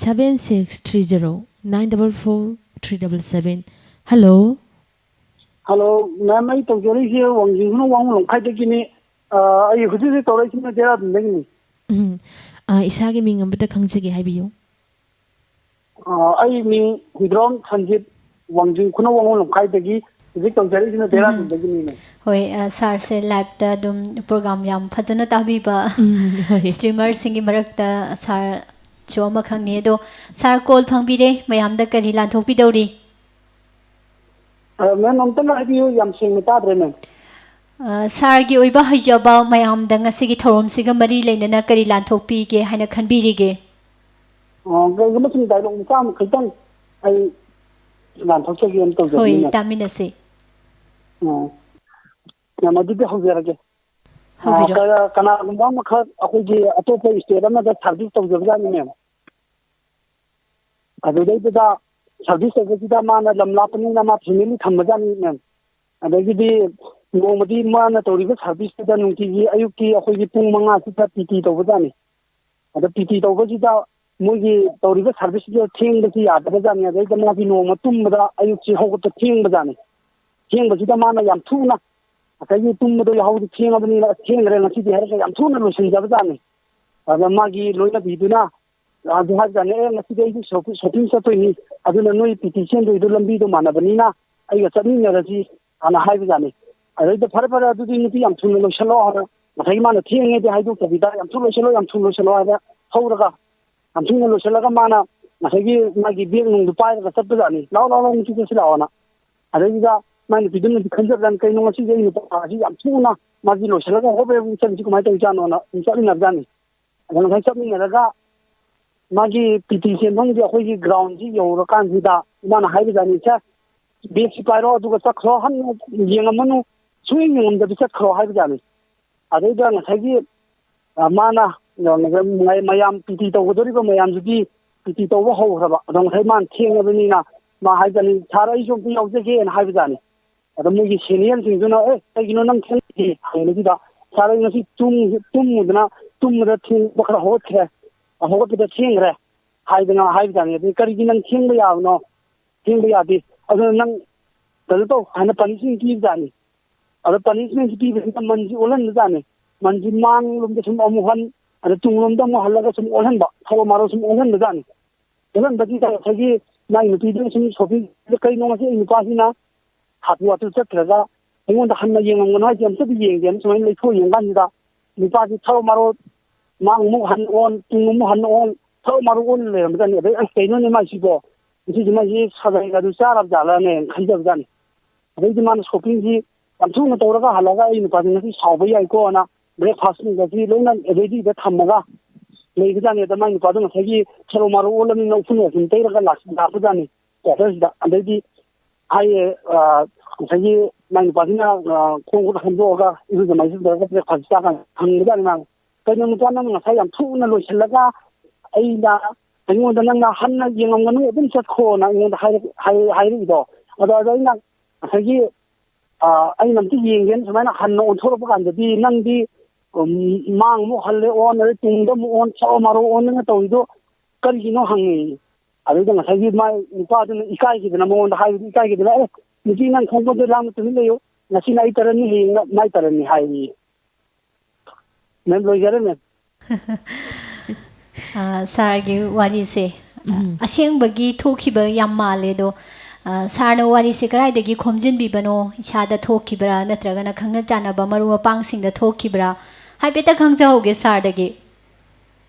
7630-944-377 hello hello ma'am ꯑꯩ ꯇꯧꯖꯔꯛꯏꯁꯦ ꯋꯥꯡꯖꯤꯡ ꯋꯥꯡꯃ ꯂꯝꯈꯥꯏꯗꯒꯤꯅꯤ ꯑꯩ ꯍꯧꯖꯤꯛ ꯍꯧꯖꯤꯛ ꯇꯧꯔꯛꯏꯁꯤꯅ ꯗꯦꯔꯥꯗꯨꯟꯗꯒꯤꯅꯤ ꯏꯁꯥꯒꯤ ꯃꯤꯡ ꯑꯃꯇ ꯈꯪꯖꯒꯦ ꯍꯥꯏꯕꯤꯌꯨ ꯑꯩ ꯃꯤꯡ ꯍꯨꯏꯗ꯭ꯔꯣꯝ ꯁꯟꯖꯤꯠ ꯋꯥꯡꯖꯤꯡ ꯈꯨꯅꯧ ꯋꯥꯡꯃ ꯂꯝꯈꯥꯏꯗꯒꯤ ꯍꯧꯖꯤꯛ ꯇꯧꯖꯔꯛꯏꯁꯤꯅ ꯗꯦꯔꯥꯗꯨꯟꯗꯒꯤꯅꯤꯅꯦ ꯍꯣꯏ ꯁꯥꯔꯁꯦ ꯂꯥꯏꯚꯇ ꯑꯗꯨꯝ ꯄ꯭ꯔꯣꯒ꯭ꯔꯥꯝ ꯌꯥꯝ ꯐꯖꯅ ꯇꯥꯕꯤꯕ ꯁ꯭ꯇ꯭ꯔꯤꯃꯔꯁꯤꯡꯒꯤ ꯃꯔꯛꯇ ꯁꯥꯔꯁꯨ ꯑꯃꯈꯛꯅꯤ ꯑꯗꯣ ꯁꯥꯔ ꯀꯣꯜ ꯐꯪꯕꯤꯔꯦ ꯃꯌꯥꯝꯗ ꯀꯔꯤ ꯂꯥꯟꯊꯣꯛꯄꯤꯗꯧꯔꯤ ꯃꯦꯝ ꯑꯝꯇꯪꯒ ꯍꯥꯏꯕꯤꯌꯨ ꯌꯥꯝ ꯁꯦꯡꯅ ꯇꯥꯗ꯭ꯔꯦ ꯃꯦꯝ ꯁꯥꯔꯒꯤ ꯑꯣꯏꯕ ꯍꯩꯖꯕ ꯃꯌꯥꯝꯗ ꯉꯁꯤꯒꯤ ꯊꯧꯔꯝꯁꯤꯒ ꯃꯔꯤ ꯂꯩꯅꯅ ꯀꯔꯤ ꯂꯥꯟꯊꯣꯛꯄꯤꯒꯦ ꯍꯥꯏꯅ ꯈꯟꯕꯤꯔꯤꯒꯦ ꯀꯩꯒꯨꯝꯕ ꯁꯨꯝ ꯗꯥꯏꯂꯣꯛ ꯃꯆꯥ ꯑꯃ ꯈꯤꯇꯪ ꯑꯩ ꯂꯥꯟꯊꯣꯛꯆꯒꯦꯅ ꯇꯧꯖꯕꯅꯤ ꯍꯣꯏ ꯇꯥꯃꯤꯟꯅꯁꯤ ꯃꯦꯝ ꯑꯗꯨꯗꯤ ꯍꯧꯖꯔꯒꯦ ꯍꯧꯕꯤꯔꯣ ꯀꯅꯥꯒꯨꯝꯕ ꯑꯃꯈꯛ ꯑꯩꯈꯣꯏꯒꯤ ꯑꯇꯣꯞꯄ ꯏꯁꯇꯦꯠ ꯑꯃꯗ ꯁꯥꯔꯚꯤꯁ ꯇꯧꯖꯕꯖꯥꯠꯅꯤ ꯃꯦꯝ ꯑꯗꯨꯗꯩꯗꯨꯗ ꯁꯥꯔꯚꯤꯁ ꯇꯧꯕꯁꯤꯗ ꯃꯥꯅ ꯂꯝ ꯂꯥꯞꯄꯅꯤꯅ ꯃꯥ ꯐꯦꯃꯤꯂꯤ ꯊꯝꯕꯖꯥꯠꯅꯤ ꯃꯦꯝ ꯑꯗꯒꯤꯗꯤ ꯅꯣꯡꯃꯗꯤ ꯃꯥꯅ ꯇꯧꯔꯤꯕ ꯁꯥꯔꯚꯤꯁꯇꯨꯗ ꯅꯨꯡꯇꯤꯒꯤ ꯑꯌꯨꯛꯀꯤ ꯑꯩꯈꯣꯏꯒꯤ ꯄꯨꯡ 5ꯁꯤꯗ ꯄꯤ ꯇꯧꯕꯖꯥꯠꯅꯤ ꯑꯗ ꯄꯤ ꯇꯧꯕꯁꯤꯗ ꯃꯣꯏꯒꯤ ꯇꯧꯔꯤꯕ ꯁꯥꯔꯚꯤꯁꯁꯤꯗ ꯊꯦꯡꯕꯁꯤ ꯌꯥꯗꯕꯖꯥꯠꯅꯤ ꯑꯗꯩꯗ ꯃꯥꯒꯤ ꯅꯣꯡꯃ ꯇꯨꯝꯕꯗ ꯑꯌꯨꯛꯁꯤ ꯍꯧꯒꯠꯄ ꯊꯦꯡꯕꯖꯥꯠꯅꯤ ꯊꯦꯡꯕꯁꯤꯗ ꯃꯥꯅ ꯌꯥꯝ ꯊꯨꯅ ꯉꯁꯥꯏꯒꯤ ꯇꯨꯝꯕꯗꯣ ꯌꯥꯍꯧꯗꯤ ꯊꯦꯡꯉꯕꯅꯤꯅ ꯊꯦꯡꯈ꯭ꯔꯦ ꯉꯁꯤꯗꯤ ꯍꯥꯏꯔꯒ ꯌꯥꯝ ꯊꯨꯅ ꯂꯣꯏꯁꯤꯟꯖꯕꯖꯥꯠꯅꯤ ꯑꯗ ꯃꯥꯒꯤ ꯂꯣꯏꯅꯕꯤꯗꯨꯅ ꯑꯗꯨ ꯍꯥꯏꯕꯖꯥꯠꯅꯤ ꯉꯁꯤꯗꯤ ꯑꯩꯁꯨ ꯁꯣꯄꯤꯡ ꯆꯠꯇꯣꯏꯅꯤ ꯑꯗꯨꯅ ꯅꯣꯏ ꯄꯤ ꯁꯦꯟꯗꯣꯏꯗꯣ ꯂꯝꯕꯤꯗꯣ ꯃꯥꯟꯅꯕꯅꯤꯅ ꯑꯩꯒ ꯆꯠꯃꯤꯟꯅꯔꯁꯤ ꯍꯥꯟꯅ ꯍꯥꯏꯕꯖꯥꯠꯅꯤ ꯑꯗꯩꯗ ꯐꯔꯦ ꯑꯗꯨꯗꯤ ꯅꯨꯄꯤ ꯌꯥꯝ ꯊꯨꯅ ꯂꯣꯏꯁꯤꯜꯂꯣ ꯍꯥꯏꯅ ꯉꯁꯥꯏꯒꯤ ꯃꯥꯅ ꯊꯦꯡꯉꯦꯗꯤ ꯍꯥꯏꯗꯣꯛꯇꯕꯤꯗ ꯌꯥꯝ ꯊꯨꯅ ꯂꯣꯏꯁꯤꯜꯂꯣ ꯍꯥꯏꯅ ꯊꯧꯔꯒ ꯌꯥꯝ ꯊꯨꯅ ꯂꯣꯏꯁꯤꯜꯂꯒ ꯃꯥꯅ ꯉꯁꯥꯏꯒꯤ ꯃꯥꯒꯤ ꯕꯦꯒ ꯅꯨꯡꯗꯨ ꯄꯥꯏꯔꯒ ꯆꯠꯄꯖꯥꯠꯅꯤ ꯂꯥꯛꯑꯣ ꯅꯨꯄꯤ ꯆꯠꯁꯤ ꯂꯥꯛꯑꯣꯅ ꯑꯗꯩꯗꯨꯗ ꯃꯥꯏ ꯅꯨꯄꯤꯗꯨꯅꯗꯤ ꯈꯟꯖꯕꯖꯥꯠꯅꯤ ꯀꯩꯅꯣ ꯉꯁꯤꯗꯤ ꯑꯩ ꯅꯨꯄꯥꯁꯤ ꯌꯥꯝ ꯊꯨꯅ ꯃꯥꯒꯤ ꯂꯣꯏꯁꯤꯜꯂꯒ ꯍꯣꯕꯦ ꯆꯠꯂꯤꯁꯤ ꯀꯃꯥꯏꯅ ꯇꯧꯔꯤꯖꯥꯠꯅꯣꯅ ꯆꯠꯃꯤꯟꯅꯕꯖꯥꯠꯅꯤ ꯑꯗ ꯉꯁꯥꯏ ꯆꯠꯃꯤꯟꯅꯔꯒ ꯃꯥꯒꯤ ꯄꯤ ꯁꯦꯟꯐꯝꯒꯤ ꯑꯩꯈꯣꯏꯒꯤ ꯒ꯭ꯔꯥꯎꯟꯁꯤ ꯌꯧꯔꯀꯥꯟꯁꯤꯗ ꯃꯥꯅ ꯍꯥꯏꯕꯖꯥꯠꯅꯤ ꯁꯦ ꯕꯦꯒꯁꯤ ꯄꯥꯏꯔꯣ ꯑꯗꯨꯒ ꯆꯠꯈ꯭ꯔꯣ ꯍꯟꯅ ꯌꯦꯡꯉꯝꯃꯅꯨ ꯁꯨꯡꯌꯦꯡ ꯌꯦꯡꯉꯝꯗꯕꯤ ꯆꯠꯈ꯭ꯔꯣ ꯍꯥꯏꯕꯖꯥꯠꯅꯤ ꯑꯗꯩꯗ ꯉꯁꯥꯏꯒꯤ ꯃꯥꯅ ꯃꯌꯥꯝ ꯄꯤ ꯇꯧꯒꯗꯧꯔꯤꯕ ꯃꯌꯥꯝꯗꯨꯗꯤ ꯄꯤ ꯇꯧꯕ ꯍꯧꯈ꯭ꯔꯕ ꯑꯗꯣꯉꯁꯥꯏ ꯃꯥꯅ ꯊꯦꯡꯉꯕꯅꯤ나 ꯃꯥ ꯍꯥꯏꯖꯥꯠꯅꯤ ꯁꯥꯔ ꯑꯩꯁꯨ ꯑꯝꯇ ꯌꯥꯎꯖꯒꯦꯅ ꯍꯥꯏꯕꯖꯥꯠꯅꯤ ꯑꯗꯣ ꯃꯣꯏꯒꯤ ꯁꯦꯅꯤꯌꯔꯁꯤꯡꯗꯨꯅ ꯀꯩꯒꯤꯅꯣ ꯅꯪ ꯊꯦꯡꯉꯦ ꯍꯪꯕꯁꯤꯗ ꯁꯥꯔ ꯑꯩ ꯉꯁꯤ ꯇꯨꯝꯕꯗ ꯊꯦꯡꯕ ꯈꯔ ꯍꯧꯒꯠꯄꯗ ꯊꯦꯡꯈ꯭ರೆ ꯍꯥꯏꯕꯖꯥꯠꯅꯤ ꯑꯗꯨ ꯀꯔꯤꯒꯤ ꯅꯪ ꯊꯦꯡꯕ ꯌꯥꯕꯅꯣ ꯊꯦꯡꯕ ꯌꯥꯗꯦ ꯑꯗꯨꯅ ꯅꯪ ꯀꯩꯅꯣ ꯇꯧ ꯍꯥꯏꯅ ꯄꯥꯅꯤꯁꯃꯦꯟ ꯄꯤꯕꯖꯥꯠꯅꯤ ꯑꯗ ꯄꯅꯤꯁꯃꯦꯟꯁꯤ ꯄꯤꯕꯁꯤꯅ ꯃꯟꯁꯤ ꯑꯣꯜꯍꯟꯕꯖꯥꯠꯅꯤ ꯃꯟꯁꯤ ꯃꯥꯡꯂꯣꯝꯗ ꯁꯨꯝ ꯑꯃꯨꯛ ꯑꯗ ꯇꯨꯡꯂꯣꯝꯗ ꯑꯃꯨꯛ ꯍꯜꯂꯒ ꯁꯨꯝ ꯑꯣꯜꯍꯟꯕ ꯊꯕꯛ ꯃꯔꯣ ꯁꯨꯝ ꯑꯣꯜꯍꯟꯕꯖꯥꯠꯅꯤ ꯑꯣꯜꯍꯟꯕꯁꯤꯗ ꯉꯁꯥꯏꯒꯤ ꯃꯥꯒꯤ ꯅꯨꯄꯤꯗꯨꯅ ꯁꯨꯝ ꯁꯣꯄꯤꯡ ꯀꯩꯅꯣ ꯉꯁꯤ ꯑꯩ ꯅꯨꯄꯥꯁꯤꯅ ꯍꯥꯊꯨ ꯍꯥꯊꯨ ꯆꯠꯇ꯭ꯔꯒ ꯑꯩꯉꯣꯟꯗ ꯍꯟꯅ ꯌꯦꯡꯉꯝꯒꯅꯣ ꯍꯥꯏꯁꯦ ꯑꯝꯇꯗꯤ ꯌꯦꯡꯒꯦꯅ ꯁꯨꯃꯥꯏꯅ ꯂꯩꯊꯣꯛ ꯌꯦꯡꯀꯥꯟꯁꯤꯗ ꯅꯨꯄꯥꯁꯤ ꯊꯕꯛ ꯃꯔꯣ ꯃꯥꯡ ꯑꯃꯨꯛ ꯍꯟ ꯑꯣꯟ ꯇꯨꯡ ꯑꯃꯨꯛ ꯍꯟ ꯑꯣꯟ ꯊꯕꯛ ꯃꯔꯣ ꯑꯣꯜ ꯂꯩꯔꯝꯕꯖꯥꯠꯅꯤ ꯑꯗꯩ ꯑꯁ ꯀꯩꯅꯣꯅꯦ ꯃꯥꯏꯁꯤꯕꯣ ꯉꯁꯤꯁꯤ ꯃꯥꯏꯁꯤ ꯁꯥꯒꯩꯒ ꯑꯗꯨ ꯆꯥꯔꯕ ꯖꯥꯠꯂꯅꯦ ꯈꯟꯖꯕꯖꯥꯠꯅꯤ ꯑꯗꯩꯗꯤ ꯃꯥꯅ ꯁꯣꯄꯤꯡꯁꯤ ꯌꯥꯝ ꯊꯨꯅ ꯇꯧꯔꯒ ꯍꯜꯂꯒ ꯑꯩ ꯅꯨꯄꯥꯁꯤ ꯉꯁꯤ ꯁꯥꯎꯕ ꯌꯥꯏꯀꯣꯅ ꯕ꯭ꯔꯦꯛꯐꯥꯁꯠꯀꯤ ꯂꯣꯏꯅ ꯔꯦꯗꯤꯗ ꯊꯝꯃꯒ ꯂꯩꯕꯖꯥꯠꯅꯤ ꯑꯗ ꯃꯥꯏ ꯅꯨꯄꯥꯗꯣ ꯉꯁꯥꯏꯒꯤ ꯊꯔꯣ ꯃꯥꯔꯣ ꯑꯣꯜꯂꯃꯤꯅ ꯎꯐꯨꯟ ꯋꯥꯐꯨꯟ ꯇꯩꯔꯒ ꯂꯥꯛꯄꯖꯥꯠꯅꯤ ꯀ꯭ꯋꯥꯇꯔꯁꯤꯗ ꯑꯗꯩꯗꯤ ꯍꯥꯏꯌꯦ ꯉꯁꯥꯏꯒꯤ ꯃꯥꯏ ꯅꯨꯄꯥꯁꯤꯅ ꯈꯣꯡ ꯈꯨꯠ ꯍꯟꯗꯣꯛꯑꯒ ꯏꯔꯨꯖ ꯃꯥꯏꯖꯗꯔꯒ ꯕ꯭ꯔꯦꯛꯐꯥꯁꯠ ꯆꯥꯀꯥꯟꯗ ꯍꯪꯕꯖꯥꯠꯅꯤ ꯃꯥꯅ ꯀꯩꯅꯣ ꯅꯨꯄꯥ ꯅꯪ ꯉꯁꯥꯏ ꯌꯥꯝ ꯊꯨꯅ ꯂꯣꯏꯁꯤꯜꯂꯒ ꯑꯩꯉꯣꯟꯗ ꯅꯪꯅ ꯍꯟꯅ ꯌꯦꯡꯉꯝꯒꯅꯨ ꯑꯗꯨꯝ ꯆꯠꯈꯣꯅ ꯑꯩꯉꯣꯟꯗ ꯍꯥꯏꯔꯛꯏꯗோ ꯑꯗꯣ ꯑꯩꯅ ꯉꯁꯥꯏꯒꯤ ꯑꯩꯅ ꯑꯝꯇ ꯌꯦꯡꯒꯦꯅ ꯁꯨꯃꯥꯏꯅ ꯍꯟꯅ ꯑꯣꯟꯊꯣꯔꯛꯄ ꯀꯥꯟꯗꯗꯤ ꯅꯪꯗꯤ ꯃꯥꯡ ꯑꯃꯨꯛ ꯍꯜꯂꯦ ꯑꯣꯟ ꯑꯗꯩ ꯇꯨꯡꯗ ꯑꯃꯨꯛ ꯑꯣꯟ ꯊꯔꯣ ꯃꯥꯔꯣ ꯑꯣꯟꯗꯅ ꯇꯧꯔꯤꯗꯣ ꯀꯔꯤꯒꯤꯅꯣ ꯍꯪꯉꯤ ꯑꯗꯨꯗ ꯉꯁꯥꯏꯒꯤ ꯃꯥꯏ ꯅꯨꯄꯥꯗꯨꯅ ꯏꯀꯥꯏꯈꯤꯗꯅ ꯃꯉꯣꯟꯗ ꯍꯥꯏꯕꯗꯤ ꯏꯀꯥꯏꯈꯤꯗꯅ ꯅꯨꯄꯤ ꯅꯪ ꯈꯣꯡꯄꯣꯠꯇꯣ ꯂꯥꯞꯅ ꯇꯨꯃꯤꯟ ꯂꯩꯌꯨ ꯉꯁꯤꯅ ꯑꯩ ꯇꯔꯟꯅꯤ ꯍꯌꯦꯡꯅ ꯃꯥꯏ ꯇꯔꯟꯅꯤ ꯍꯥꯏꯔꯤ ꯃꯦꯝ ꯂꯣꯏꯖꯔꯦ ꯃꯦꯝ ꯁꯥꯔꯒꯤ ꯋꯥꯔꯤꯁꯦ ꯑꯁꯦꯡꯕꯒꯤ ꯊꯣꯛꯈꯤꯕ ꯌꯥꯝ ꯃꯥꯜꯂꯦ ꯑꯗꯣ ꯁꯥꯔꯅ ꯋꯥꯔꯤꯁꯦ ꯀꯗꯥꯏꯗꯒꯤ ꯈꯣꯝꯖꯤꯟꯕꯤꯕꯅꯣ ꯏꯁꯥꯗ ꯊꯣꯛꯈꯤꯕ꯭ꯔꯥ ꯅꯠꯇ꯭ꯔꯒꯅ ꯈꯪꯅ ꯆꯥꯟꯅꯕ ꯃꯔꯨꯞ ꯃꯄꯥꯡꯁꯤꯡꯗ ꯊꯣꯛꯈꯤꯕ꯭ꯔꯥ ꯍꯥꯏꯐꯦꯠꯇ ꯈꯪꯖꯍꯧꯒꯦ ꯁꯥꯔꯗꯒꯤ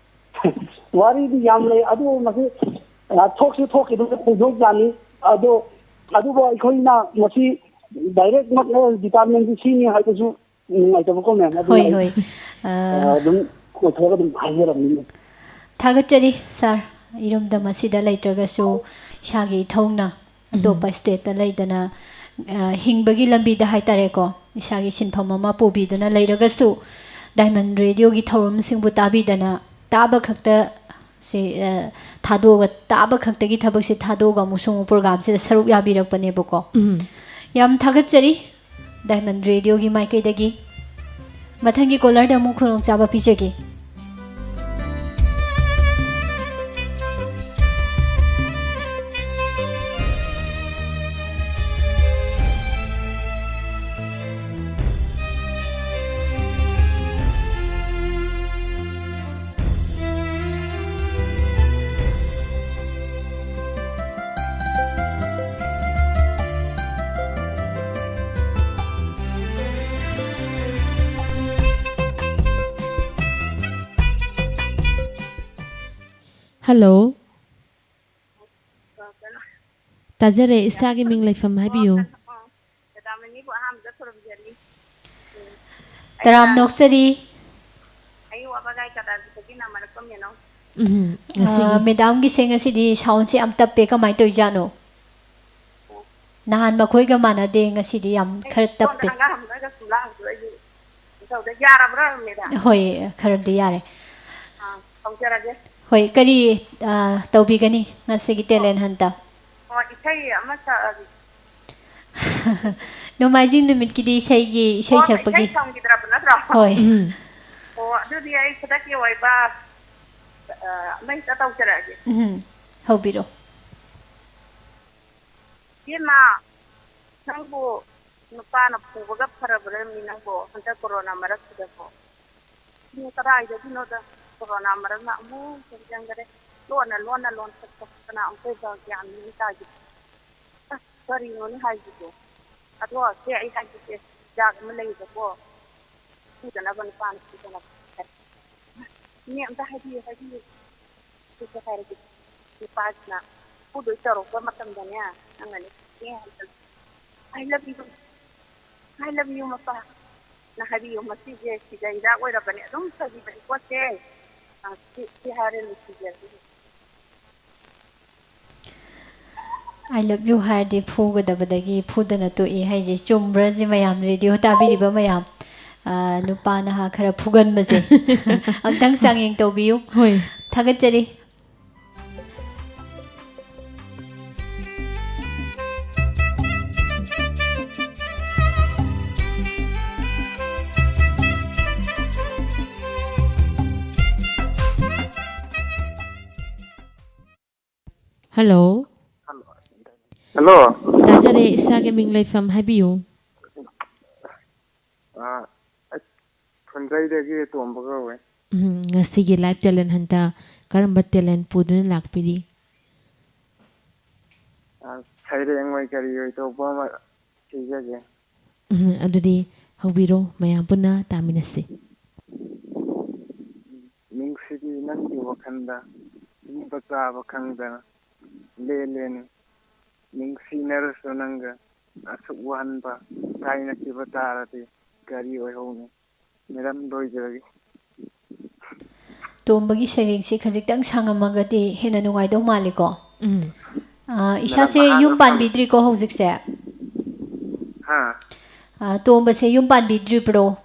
ꯋꯥꯔꯤꯗꯤ ꯌꯥꯝ ꯂꯩ ꯑꯗꯨ ꯃꯁꯤ ꯊꯣꯛꯁꯨ ꯊꯣꯛꯈꯤꯗꯨꯅ ꯊꯣꯏꯗꯣꯛ ꯌꯥꯅꯤ ꯑꯗꯨꯕꯨ ꯑꯩꯈꯣꯏꯅ ꯃꯁꯤ ꯗꯥꯏꯔꯦꯛꯃꯛ ꯗꯤꯄꯥꯔꯠꯃꯦꯟꯁꯤ ꯁꯤꯅꯤ ꯍꯥꯏꯕꯁꯨ ꯅꯨꯡꯉꯥꯏꯇꯕꯀꯣ ꯃꯦꯝ ꯑꯗꯨꯅ ꯍꯣꯏ ꯍꯣꯏ ꯑꯗꯨꯝ ꯀꯣꯏꯊꯣꯛꯑꯒ ꯑꯗꯨꯝ ꯍꯥꯏꯖꯔꯝꯅꯤ ꯊꯥꯒꯠꯆꯔꯤ ꯁꯥꯔ ꯏꯔꯝꯗꯝ ꯑꯁꯤꯗ ꯂꯩꯇ꯭ꯔꯒꯁꯨ ꯏꯁꯥꯒꯤ ꯏꯊꯧꯅ ꯑꯇꯣꯞꯄ ꯁ꯭ꯇꯦꯠꯇ ꯂꯩꯗꯅ ꯍꯤꯡꯕꯒꯤ ꯂꯝꯕꯤꯗ ꯍꯥꯏꯇꯥꯔꯦꯀꯣ ꯏꯁꯥꯒꯤ ꯁꯤꯟꯐꯝ ꯑꯃ ꯄꯨꯕꯤꯗꯨꯅ ꯂꯩꯔꯒꯁꯨ ꯗꯥꯏꯃꯟ ꯔꯦꯗꯤꯑꯣꯒꯤ ꯊꯧꯔꯝꯁꯤꯡꯕꯨ ꯇꯥꯕꯤꯗꯅ ꯇꯥꯕ ꯈꯛꯇ ꯁꯤ ꯊꯥꯗꯣꯛꯑꯒ ꯇꯥꯕ ꯈꯛꯇꯒꯤ ꯊꯕꯛꯁꯦ ꯊꯥꯗꯣꯛꯑꯒ ꯑꯃꯨꯛꯁꯨ ꯑꯃꯨꯛ ꯄ꯭ꯔꯣꯒꯥꯝꯁꯤꯗ ꯁꯔꯨꯛ ꯌꯥꯕꯤꯔꯛꯄꯅꯦꯕꯀꯣ ꯌꯥꯝ ꯊꯥꯒꯠꯆꯔꯤ ꯗꯥꯏꯃꯟ ꯔꯦꯗꯤꯑꯣꯒꯤ ꯃꯥꯏꯀꯩꯗꯒꯤ ꯃꯊꯪꯒꯤ ꯀꯣꯂꯔꯗ ꯑꯃꯨꯛ ꯈꯨꯗꯣꯡꯆꯥꯕ ꯄꯤꯖꯒꯦ Hello. Tajare isagi ming leifam haibiyo. ꯇꯔꯥꯝ ꯅꯣꯛꯆꯔꯤ Ngasigi. ꯃꯦꯗꯥꯝꯒꯤꯁꯦ ꯉꯁꯤꯗꯤ ꯁꯥꯎꯟꯁꯦ ꯌꯥꯝ ꯇꯞꯄꯦ ꯀꯃꯥꯏꯅ ꯇꯧꯔꯤꯖꯥꯠꯅꯣ ꯅꯍꯥꯟ ꯃꯈꯣꯏꯒ ꯃꯥꯟꯅꯗꯦ ꯉꯁꯤꯗꯤ ꯌꯥꯝ ꯈꯔ ꯇꯞꯄꯦ ꯍꯣꯏ ꯈꯔꯗꯤ ꯌꯥꯔꯦ ꯍꯣꯏ ꯀꯔꯤ ꯇꯧꯕꯤꯒꯅꯤ ꯉꯁꯤꯒꯤ ꯇꯦꯂꯦꯟ ꯍꯟꯇ ꯅꯣꯡꯃꯥꯏꯖꯤꯡ ꯅꯨꯃꯤꯠꯀꯤꯗꯤ ꯏꯁꯩ ꯁꯛꯄꯒꯤ ꯍꯣꯏ ꯍꯧꯕꯤꯔꯣ ꯅꯪꯕꯨ ꯅꯨꯄꯥꯅ ꯄꯨꯕꯒ ꯐꯔꯕ꯭ꯔꯅꯤ ꯅꯪꯕꯨ ꯍꯟꯗꯛ ꯀꯣꯔꯣꯅꯥ ꯃꯔꯛꯁꯤꯗꯀꯣ ꯀꯗꯥꯏꯗꯒꯤꯅꯣꯗ ꯀꯣꯔꯣꯅꯥ ꯃꯔꯛꯅ ꯑꯃꯨꯛ ꯆꯪꯈꯔꯦ ꯂꯣꯟꯅ ꯊꯛꯇꯅ ꯑꯃꯨꯛꯇ ꯒ꯭ꯌꯥꯟ ꯃꯦꯟ ꯇꯥꯈꯤꯗꯦ ꯑꯁ ꯀꯔꯤꯅꯣꯅꯦ ꯍꯥꯏꯁꯤꯕꯣ ꯑꯗꯣ ꯁꯦ ꯑꯩ ꯍꯥꯏꯒꯦ ꯖꯥꯠ ꯑꯃ ꯂꯩꯕꯀꯣ ꯄꯨꯗꯅꯕ ꯅꯨꯄꯥꯅ ꯄꯨꯗꯅꯕ ꯃꯤ ꯑꯝꯇ ꯍꯥꯏꯕꯤꯌꯨ ꯁꯤꯁꯦ ꯍꯥꯏꯔꯒꯦ ꯅꯨꯄꯥꯁꯤꯅ ꯄꯨꯗꯣꯏ ꯇꯧꯔꯛꯄ ꯃꯇꯝꯗꯅꯦ ꯅꯪꯅꯅꯦ I love you mapa na habiyo masige siga ida oirabane adum sagi bani pote si hare lutige I love you ꯍꯥꯏꯔꯗꯤ ꯐꯨꯒꯗꯕꯗꯒꯤ ꯐꯨꯗꯅ ꯇꯣꯛꯏ ꯍꯥꯏꯁꯦ ꯆꯨꯝꯕ꯭ꯔꯁꯤ ꯃꯌꯥꯝ ꯔꯦꯗꯤꯑꯣ ꯇꯥꯕꯤꯔꯤꯕ ꯃꯌꯥꯝ ꯅꯨꯄꯥ ꯅꯍꯥ ꯈꯔ ꯐꯨꯒꯟꯕꯁꯦ ꯑꯝꯇꯪ ꯆꯥꯡꯌꯦꯡ ꯇꯧꯕꯤꯌꯨ Hoi. ꯊꯥꯒꯠꯆꯔꯤ Hello. Hello. Tajare isagi ming leifam haibiyo. ꯈꯨꯟꯗ꯭ꯔꯩꯗꯒꯤ ꯇꯣꯝꯕ ꯀꯧꯋꯦ. Ngasigi live talent hanta karamba talent puduna lakpidi. ꯁꯩꯔꯦꯡ ꯑꯣꯏ ꯀꯔꯤ ꯑꯣꯏ ꯇꯧꯕ ꯑꯃ ꯊꯤꯖꯒꯦ. Adudi hawbiro mayam puna taminasi. ꯅꯨꯡꯁꯤꯕꯤ ꯅꯪꯒꯤ ꯋꯥꯈꯜꯗ ꯏꯪꯕ ꯆꯥꯕ ꯈꯪꯗꯅ ꯂꯦꯜꯂꯦꯅꯤ. ꯅꯨꯡꯁꯤꯅꯔꯁꯨ ꯅꯪꯒ ꯑꯁꯨꯛ ꯋꯥꯍꯟꯕ ꯀꯥꯏꯅꯈꯤꯕ ꯇꯥꯔꯗꯤ ꯀꯔꯤ ꯑꯣꯏꯍꯧꯅꯤ. ꯃꯦꯗꯥꯝ ꯂꯣꯏꯖꯔꯒꯦ. ꯇꯣꯝꯕꯒꯤ ꯁꯩꯔꯦꯡꯁꯤ ꯈꯖꯤꯛꯇꯪ ꯁꯥꯡꯉꯝꯃꯒꯗꯤ ꯍꯦꯟꯅ ꯅꯨꯡꯉꯥꯏꯗꯧ ꯃꯥꯜꯂꯤꯀꯣ. ꯏꯁꯥꯁꯦ ꯌꯨꯝ ꯄꯥꯟꯕꯤꯗ꯭ꯔꯤꯀꯣ ꯍꯧꯖꯤꯛꯁꯦ. ꯇꯣꯝꯕꯁꯦ ꯌꯨꯝ ꯄꯥꯟꯕꯤꯗ꯭ꯔꯤꯕ꯭ꯔꯣ?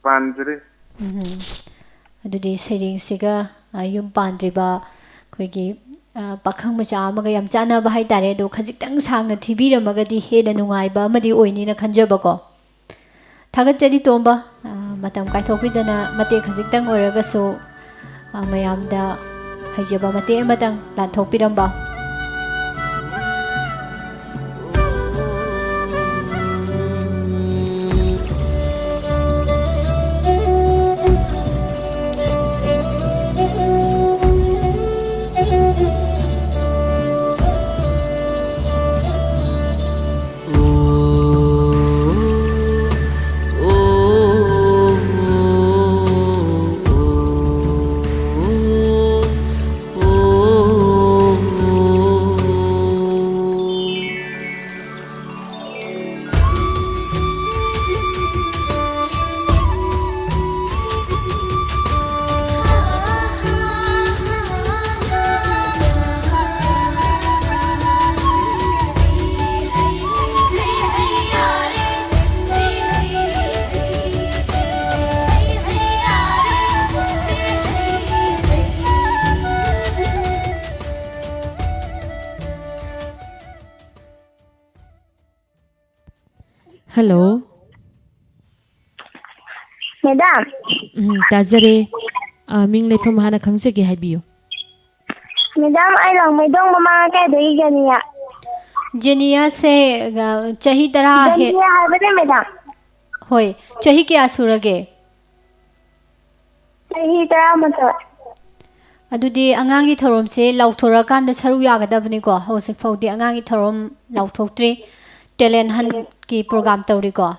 ꯄꯥꯟꯗ꯭ꯔꯤ. ꯑꯗꯨꯗꯤ ꯁꯩꯔꯦꯡꯁꯤꯒ ꯌꯨꯝ ꯄꯥꯟꯗ꯭ꯔꯤꯕ ꯑꯩꯈꯣꯏꯒꯤ ꯄꯥꯈꯪ ꯃꯆꯥ ꯑꯃꯒ ꯌꯥꯝ ꯆꯥꯟꯅꯕ ꯍꯥꯏꯇꯥꯔꯦ. ꯑꯗꯣ ꯈꯖꯤꯛꯇꯪ ꯁꯥꯡꯅ ꯊꯤꯕꯤꯔꯝꯃꯒꯗꯤ ꯍꯦꯟꯅ ꯅꯨꯡꯉꯥꯏꯕ ꯑꯃꯗꯤ ꯑꯣꯏꯅꯤꯅ ꯈꯟꯖꯕꯀꯣ. ꯊꯥꯒꯠꯆꯔꯤ ꯇꯣꯝꯕ. ꯃꯇꯝ ꯀꯥꯏꯊꯣꯛꯄꯤꯗꯅ ꯃꯇꯦꯛ ꯈꯖꯤꯛꯇꯪ ꯑꯣꯏꯔꯒꯁꯨ ꯃꯌꯥꯝꯗ ꯍꯩꯖꯕ ꯃꯇꯦꯛ ꯑꯃꯇꯪ ꯂꯥꯟꯊꯣꯛꯄꯤꯔꯝꯕ. Hello. Madam. Tajare. Ming leifam hana khangsage haibiyo. Madam, I long my dong mama kay dai Jenia. Jenia se chahi tara he. Jenia haibane madam. Hoi, chahi kya surage? Chahi tara mato. Adudi angangi thorom se lauthora-kanda saru yagadabniko. Hosik faudi angangi thorom lauthoktre talent hunt ki program tawriko.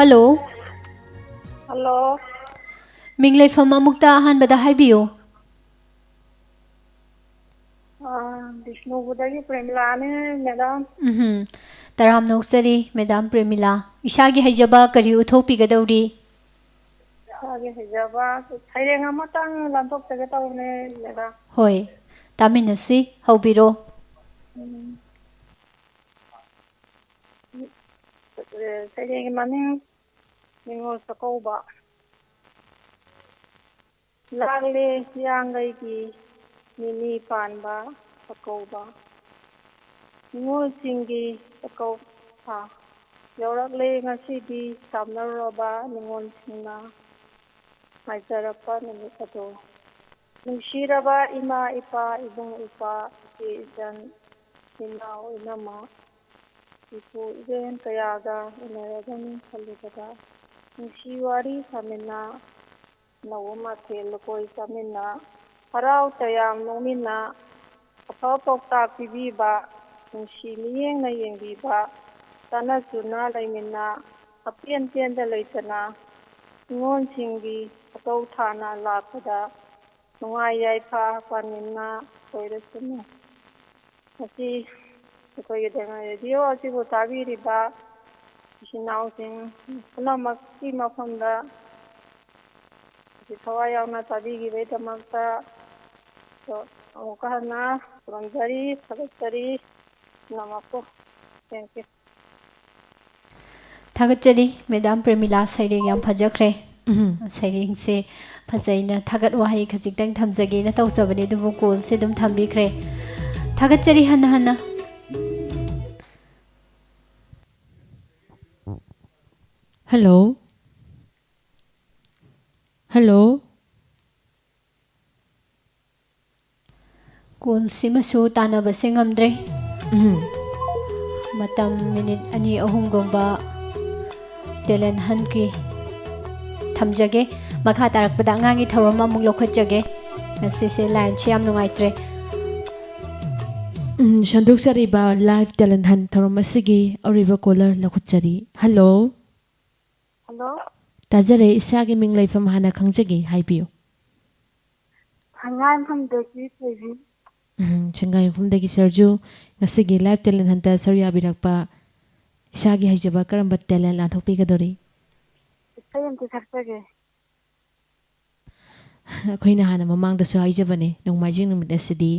Hello. Hello. Minglefam amukta ahanbada haibiyo. Bishnupurdagi Premila ne madam. Taram noksari Madam Premila. Ishagi haijaba kari uthopigadawri. Ishagi haijaba saireng amatang lanthoktage tawne madam. Hoi. Taminasi haubiro. Saireng maning Ningol Sakauba. Lagle Yangai ki Nini Panba Sakauba. Ningol Singi Sakau Ha. Yorakle Ngasidi Samnaroba Ningol Singna. Haijarapa Nimikato. Nungshiraba Ima Ipa Ibung Ipa Ijan Inao Inama. Ipu Iben Kayaga Inaragani Kalugada. Nungsiwari Samina Nawama Telokoi Samina Harau Tayam Nomina Apapokta Pibiba Nungsi Miyeng na Yengbiba Sana Suna Laimina Apien Tienda Laitana Ngon Singi Atau Thana Lakada Nungay Yaipa Panina Koirasuna Asi Koy Radio Asibu Tabiriba ꯏꯆꯤꯟ ꯏꯅꯥꯎꯁꯤꯡ ꯄꯨꯝꯅꯃꯛꯀꯤ ꯃꯐꯝꯗ ꯊꯋꯥꯏ ꯌꯥꯎꯅ ꯇꯥꯕꯤꯈꯤꯕꯒꯤꯗꯃꯛꯇ ꯑꯃꯨꯛꯀ ꯍꯟꯅ ꯈꯨꯔꯨꯝꯖꯔꯤ ꯊꯥꯒꯠꯆꯔꯤ ꯄꯨꯝꯅꯃꯛꯄꯨ ꯊꯦꯡꯀ꯭ꯌꯨ ꯊꯥꯒꯠꯆꯔꯤ ꯃꯦꯗꯥꯝ ꯄ꯭ꯔꯦꯃꯤꯂꯥ ꯁꯩꯔꯦꯡ ꯌꯥꯝ ꯐꯖꯈ꯭ꯔꯦ ꯁꯩꯔꯦꯡꯁꯦ ꯐꯖꯩꯅ ꯊꯥꯒꯠ ꯋꯥꯍꯩ ꯈꯖꯤꯛꯇꯪ ꯊꯝꯖꯒꯦꯅ ꯇꯧꯖꯕꯅꯦ ꯑꯗꯨꯕꯨ ꯀꯣꯜꯁꯦ ꯑꯗꯨꯝ ꯊꯝꯕꯤꯈ꯭ꯔꯦ ꯊꯥꯒꯠꯆꯔꯤ ꯍꯟꯅ Hello. Hello. ꯀꯣꯜꯁꯤꯃꯁꯨ ꯇꯥꯟꯅꯕꯁꯦ ꯉꯝꯗ꯭ꯔꯦ ꯃꯇꯝ ꯃꯤꯅꯤꯠ 2-3ꯒꯨꯝꯕ ꯇꯦꯂꯦꯟ ꯍꯟꯠꯀꯤ ꯊꯝꯖꯒꯦ ꯃꯈꯥ ꯇꯥꯔꯛꯄꯗ ꯑꯉꯥꯡꯒꯤ ꯊꯧꯔꯝ ꯑꯃꯨꯛ ꯂꯧꯈꯠꯆꯒꯦ ꯉꯁꯤꯁꯦ ꯂꯥꯏꯟꯁꯦ ꯌꯥꯝ ꯅꯨꯡꯉꯥꯏꯇ꯭ꯔꯦ ꯁꯟꯗꯣꯛꯆꯔꯤꯕ ꯂꯥꯏꯚ ꯇꯦꯂꯦꯟ ꯍꯟ ꯊꯧꯔꯝ ꯑꯁꯤꯒꯤ ꯑꯔꯣꯏꯕ ꯀꯣꯂꯔ ꯂꯧꯈꯠꯆꯔꯤ ꯍꯜꯂꯣ ꯍꯜꯂꯣ ꯇꯥꯖꯔꯦ ꯏꯁꯥꯒꯤ ꯃꯤꯡ ꯂꯩꯐꯝ ꯍꯥꯟꯅ ꯈꯪꯖꯒꯦ ꯍꯥꯏꯕꯤꯌꯨ ꯍꯪꯒꯥꯏꯐꯝꯗꯒꯤ ꯊꯣꯏꯕꯤ ꯁꯪꯒꯥꯏꯌꯨꯝꯐꯝꯗꯒꯤ ꯁꯔꯖꯨ ꯉꯁꯤꯒꯤ ꯂꯥꯏꯚ ꯇꯦꯂꯦꯟ ꯍꯟꯇ ꯁꯔꯨ ꯌꯥꯕꯤꯔꯛꯄ ꯏꯁꯥꯒꯤ ꯍꯩꯖꯕ ꯀꯔꯝꯕ ꯇꯦꯂꯦꯟ ꯂꯥꯟꯊꯣꯛꯄꯤꯒꯗꯧꯔꯤ ꯏꯁꯩ ꯑꯃꯇ ꯁꯛꯆꯒꯦ ꯑꯩꯈꯣꯏꯅ ꯍꯥꯟꯅ ꯃꯃꯥꯡꯗꯁꯨ ꯍꯥꯏꯖꯕꯅꯦ ꯅꯣꯡꯃꯥꯏꯖꯤꯡ ꯅꯨꯃꯤꯠ ꯑꯁꯤꯗꯤ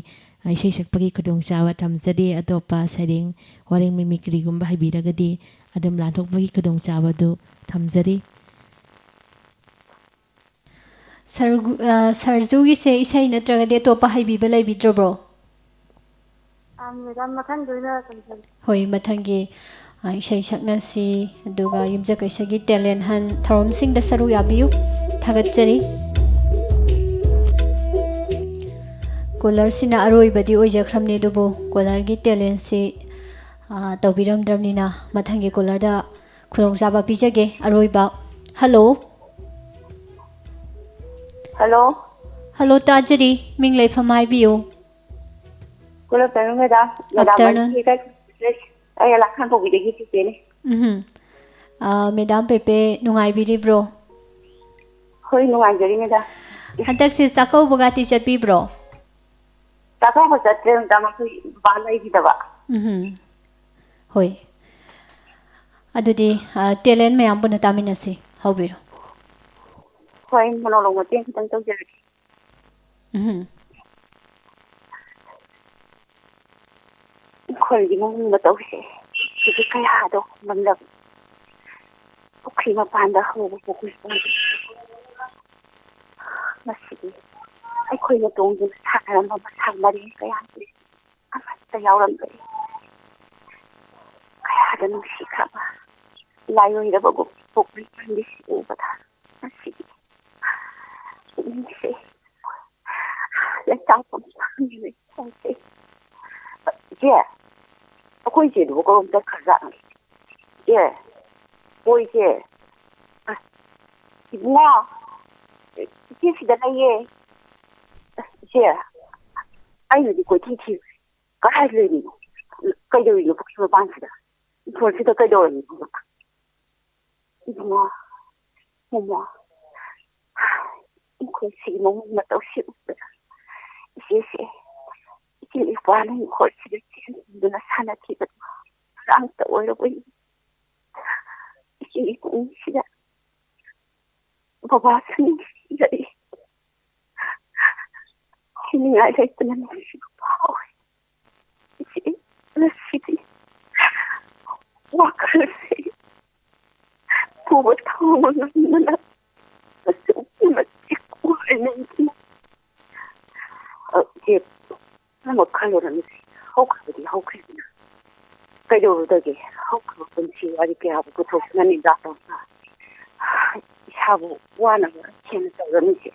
ꯏꯁꯩ ꯁꯛꯄꯒꯤ ꯈꯨꯗꯣꯡꯆꯥꯕ ꯊꯝꯖꯗꯦ ꯑꯇꯣꯞꯄ ꯁꯩꯔꯦꯡ ꯋꯥꯔꯦꯡ ꯃꯤꯃꯤꯀ꯭ꯔꯤꯒꯨꯝꯕ ꯍꯩꯕꯤꯔꯒꯗꯤ ꯑꯗꯨꯝ ꯂꯥꯟꯊꯣꯛꯄꯒꯤ ꯈꯨꯗꯣꯡꯆꯥꯕ ꯑꯗꯨ ꯊꯝꯖꯔꯤ ꯁꯔꯖꯨꯒꯤꯁꯦ ꯏꯁꯩ ꯅꯠꯇ꯭ꯔꯒꯗꯤ ꯑꯇꯣꯞꯄ ꯍꯩꯕꯤꯕ ꯂꯩꯕꯤꯗ꯭ꯔꯕ꯭ꯔꯣ ꯃꯦꯗꯥꯝ ꯃꯊꯪꯗ ꯑꯣꯏꯅ ꯇꯝꯖꯒꯦ ꯍꯣꯏ ꯃꯊꯪꯒꯤ ꯏꯁꯩ ꯁꯛꯅꯁꯤ ꯑꯗꯨꯒ ꯌꯨꯝꯖꯀꯩꯁꯒꯤ ꯇꯦꯂꯦꯟ ꯍꯟ ꯊꯧꯔꯝꯁꯤꯡꯗ ꯁꯔꯨꯛ ꯌꯥꯕꯤꯌꯨ ꯊꯥꯒꯠꯆꯔꯤ ꯀꯣꯂꯔꯁꯤꯅ ꯑꯔꯣꯏꯕꯗꯤ ꯑꯣꯏꯖꯈ꯭ꯔꯕꯅꯤ ꯑꯗꯨꯕꯨ ꯀꯣꯂꯔꯒꯤ ꯇꯦꯂꯦꯟꯁꯤ ꯇꯧꯕꯤꯔꯝꯗ꯭ꯔꯕꯅꯤꯅ ꯃꯊꯪꯒꯤ ꯀꯣꯂꯔꯗ ꯈꯨꯗꯣꯡꯆꯥꯕ ꯄꯤꯖꯒꯦ ꯑꯔꯣꯏꯕ ꯍꯜꯂꯣ ꯍꯜꯂꯣ ꯍꯜꯂꯣ ꯇꯥꯖꯔꯤ ꯃꯤꯡ ꯂꯩꯐꯝ ꯍꯥꯏꯕꯤꯌꯨ ꯒꯨꯗ ꯑꯐꯇꯔꯅꯨꯟ ꯃꯦꯗꯥꯝ ꯑꯐꯇꯔꯅꯨꯟ ꯑꯩ ꯂꯥꯡꯈꯥꯡꯄꯣꯛꯄꯤꯗꯒꯤ ꯆꯤꯆꯦꯅꯤ ꯃꯦꯗꯥꯝ ꯄꯦꯄꯦ ꯅꯨꯡꯉꯥꯏꯕꯤꯔꯤꯕ꯭ꯔꯣ ꯍꯣꯏ ꯅꯨꯡꯉꯥꯏꯖꯔꯤ ꯃꯦꯗꯥꯝ ꯍꯟꯗꯛꯁꯤ ꯆꯥꯛꯀꯧꯕꯒꯥꯇꯤ ꯆꯠꯄꯤꯕ꯭ꯔꯣ ꯆꯥꯛꯀꯧꯕ ꯆꯠꯇ꯭ꯔꯦ ꯃꯦꯗꯥꯝ ꯑꯩꯈꯣꯏ ꯕꯥ ꯂꯩꯈꯤꯗꯕ ꯍꯣꯏ ꯑꯗꯨꯗꯤ ꯇꯦꯂꯦꯟ ꯃꯌꯥꯝ ꯄꯨꯟꯅ ꯇꯥꯃꯤꯟꯅꯁꯤ ꯍꯧꯕꯤꯔꯣ ꯍꯣꯏ ꯃꯣꯅꯣꯂꯣꯛ ꯃꯇꯦꯛ ꯈꯤꯇꯪ ꯇꯧꯖꯔꯒꯦ ꯑꯩꯈꯣꯏꯒꯤ ꯃꯑꯣꯡ ꯃꯇꯧꯁꯦ ꯁꯤꯒꯤ ꯀꯌꯥꯗꯣ ꯃꯝꯂꯛ ꯄꯨꯈ꯭ꯔꯤ ꯃꯄꯥꯟꯗ ꯍꯧꯕ ꯄꯨꯈ꯭ꯔꯤ ꯃꯁꯤꯗꯤ ꯑꯩꯈꯣꯏꯅ ꯇꯣꯡꯗꯨꯅ ꯁꯥꯟꯅꯔꯝꯕ ꯃꯁꯥ ꯃꯔꯤ ꯀꯌꯥꯁꯤ ꯑꯃꯠꯇ ꯌꯥꯎꯔꯝꯗ꯭ꯔꯦ ꯀꯌꯥꯗ ꯅꯨꯡꯁꯤꯈ꯭ꯔꯕ ꯂꯥꯏꯑꯣꯏꯔꯕ ꯄꯨꯈ꯭ꯔꯤ ꯄꯥꯟꯕꯤꯁꯤ ꯎꯕꯗ ꯃꯁꯤꯗꯤ ꯄꯨꯛꯅꯤꯡꯁꯦ ꯂꯩꯇꯥꯐꯝ ꯈꯪꯗꯦ ꯈꯣꯡꯁꯦ ꯏꯆꯦ ꯑꯩꯈꯣꯏ ꯏꯆꯦꯗꯨꯕꯨ ꯀꯔꯣꯝ ꯆꯠꯈ꯭ꯔꯖꯥꯠꯅꯣ ꯏꯆꯦ ꯍꯣꯏ ꯏꯆꯦ ꯏꯕꯨꯡꯉꯣ ꯏꯆꯦ ꯁꯤꯗ ꯂꯩꯌꯦ ꯏꯆꯦ ꯑꯩꯅꯗꯤ ꯀꯣꯏꯊꯤ ꯊꯤ ꯀꯗꯥꯏ ꯂꯩꯔꯤꯅꯣ ꯀꯩꯗꯧꯔꯤꯅꯣ ꯄꯨꯈ꯭ꯔꯤ ꯃꯄꯥꯟꯁꯤꯗ ꯏꯪꯈꯣꯜꯁꯤꯗ ꯀꯩꯗꯧꯔꯤꯅꯣ ꯏꯕꯨꯡꯉꯣ ꯃꯃꯥ ꯏꯪꯈꯣꯜꯁꯤꯒꯤ ꯃꯑꯣꯡ ꯃꯇꯧꯁꯤ ꯎꯕꯗ ꯏꯆꯦꯁꯦ ꯏꯆꯦ ꯏꯄꯥꯅ ꯏꯪꯈꯣꯜꯁꯤꯗ ꯆꯦꯟꯗꯨꯅ ꯁꯥꯟꯅꯈꯤꯕꯗꯣ ꯉꯥꯛꯇ ꯑꯣꯏꯔꯕꯣꯏ ꯏꯆꯦꯒꯤ ꯄꯨꯛꯅꯤꯡꯁꯤꯗ ꯕꯕꯥꯁꯨ ꯅꯨꯡꯁꯤꯖꯔꯤ ꯁꯤꯅꯤꯡꯉꯥꯏ ꯂꯩꯇꯅ ꯅꯨꯡꯁꯤꯕ ꯐꯥꯎꯏ ꯏꯆꯦ ꯉꯁꯤꯗꯤ ꯋꯥꯈꯜꯁꯤ ꯄꯨꯕ ꯊꯥꯡꯕ ꯉꯝꯗꯅ ꯑꯁꯨꯛꯀꯤ ꯃꯇꯤꯛ ꯋꯥꯅ ꯏꯆꯦ ꯄꯨꯝꯅꯃꯛ ꯈꯜꯂꯨꯔꯃꯤꯁꯤ ꯍꯧꯈ꯭ꯔꯕꯗꯤ ꯍꯧꯈ꯭ꯔꯦꯗꯅ ꯀꯩꯗꯧꯔꯨꯗꯒꯦ ꯍꯧꯈ꯭ꯔꯕ ꯄꯨꯟꯁꯤ ꯋꯥꯔꯤ ꯀꯌꯥꯕꯨ ꯄꯨꯊꯣꯛꯇꯨꯅꯅꯤ ꯇꯧꯅ ꯏꯁꯥꯕꯨ ꯋꯥꯅꯕ ꯍꯦꯟꯅ ꯇꯧꯔꯝꯃꯤꯁꯦ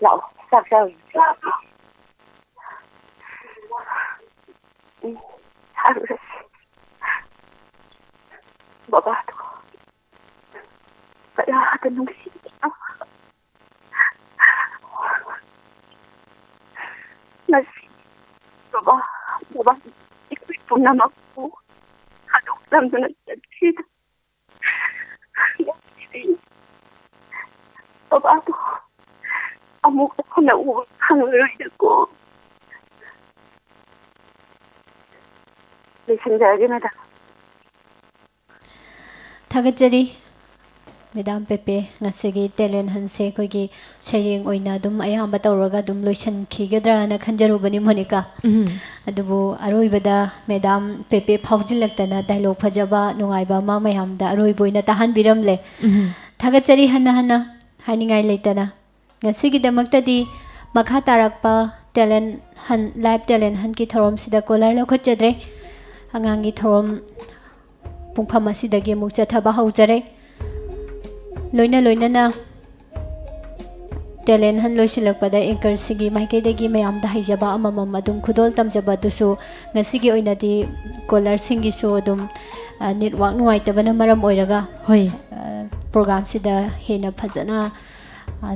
ꯂꯥꯛꯑꯣ ꯆꯥꯛ ꯆꯥꯔꯨꯔꯁꯤ ꯆꯥꯔꯨꯔꯁꯤ ꯕꯕꯥꯗꯣ ꯀꯌꯥꯗ ꯅꯨꯡꯁꯤꯕ ꯉꯁꯤ baba ikut pun aku aduh dan dengan jadi baba tu amu aku nak uang hanggai aku listen jadi nada ꯊꯥꯒꯠꯆꯔꯤ ꯃꯦꯗꯥꯝ ꯄꯦꯄꯦ ꯉꯁꯤꯒꯤ ꯇꯦꯂꯦꯟ ꯍꯟꯁꯦ ꯑꯩꯈꯣꯏꯒꯤ ꯁꯩꯔꯦꯡ ꯑꯣꯏꯅ ꯑꯗꯨꯝ ꯑꯌꯥꯝꯕ ꯇꯧꯔꯒ ꯑꯗꯨꯝ ꯂꯣꯏꯁꯤꯟꯈꯤꯒꯗ꯭ꯔꯥꯅ ꯈꯟꯖꯔꯨꯕꯅꯤ ꯃꯣꯅꯤꯀꯥ ꯑꯗꯨꯕꯨ ꯑꯔꯣꯏꯕꯗ ꯃꯦꯗꯥꯝ ꯄꯦꯄꯦ ꯐꯥꯎꯖꯤꯜꯂꯛꯇꯅ ꯗꯥꯏꯂꯣꯛ ꯐꯖꯕ ꯅꯨꯡꯉꯥꯏꯕ ꯑꯃ ꯃꯌꯥꯝꯗ ꯑꯔꯣꯏꯕ ꯑꯣꯏꯅ ꯇꯥꯍꯟꯕꯤꯔꯝꯂꯦ ꯊꯥꯒꯠꯆꯔꯤ ꯍꯟꯅ ꯍꯟꯅ ꯍꯥꯏꯅꯤꯡꯉꯥꯏ ꯂꯩꯇꯅ ꯉꯁꯤꯒꯤꯗꯃꯛꯇꯗꯤ ꯃꯈꯥ ꯇꯥꯔꯛꯄ ꯇꯦꯂꯦꯟ ꯍꯟ ꯂꯥꯏꯚ ꯇꯦꯂꯦꯟ ꯍꯟꯒꯤ ꯊꯧꯔꯝꯁꯤꯗ ꯀꯣꯂꯔ ꯂꯧꯈꯠꯆꯗ꯭ꯔꯦ ꯑꯉꯥꯡꯒꯤ ꯊꯧꯔꯝ ꯄꯨꯡꯐꯝ ꯑꯁꯤꯗꯒꯤ ꯑꯃꯨꯛ ꯆꯠꯊꯕ ꯍꯧꯖꯔꯦ ꯂꯣꯏꯅ ꯂꯣꯏꯅꯅ ꯇꯦꯂꯦꯟ ꯍꯟ ꯂꯣꯏꯁꯤꯜꯂꯛꯄꯗ ꯑꯦꯡꯀꯔꯁꯤꯒꯤ ꯃꯥꯏꯀꯩꯗꯒꯤ ꯃꯌꯥꯝꯗ ꯍꯩꯖꯕ ꯑꯃꯃꯝ ꯑꯗꯨꯝ ꯈꯨꯗꯣꯜ ꯇꯝꯖꯕ ꯑꯗꯨꯁꯨ ꯉꯁꯤꯒꯤ ꯑꯣꯏꯅꯗꯤ ꯀꯣꯂꯔꯁꯤꯡꯒꯤꯁꯨ ꯑꯗꯨꯝ ꯅꯦꯠꯋꯥꯛ ꯅꯨꯡꯉꯥꯏꯇꯕꯅ ꯃꯔꯝ ꯑꯣꯏꯔꯒ ꯍꯣꯏ ꯄ꯭ꯔꯣꯒ꯭ꯔꯥꯝꯁꯤꯗ ꯍꯦꯟꯅ ꯐꯖꯅ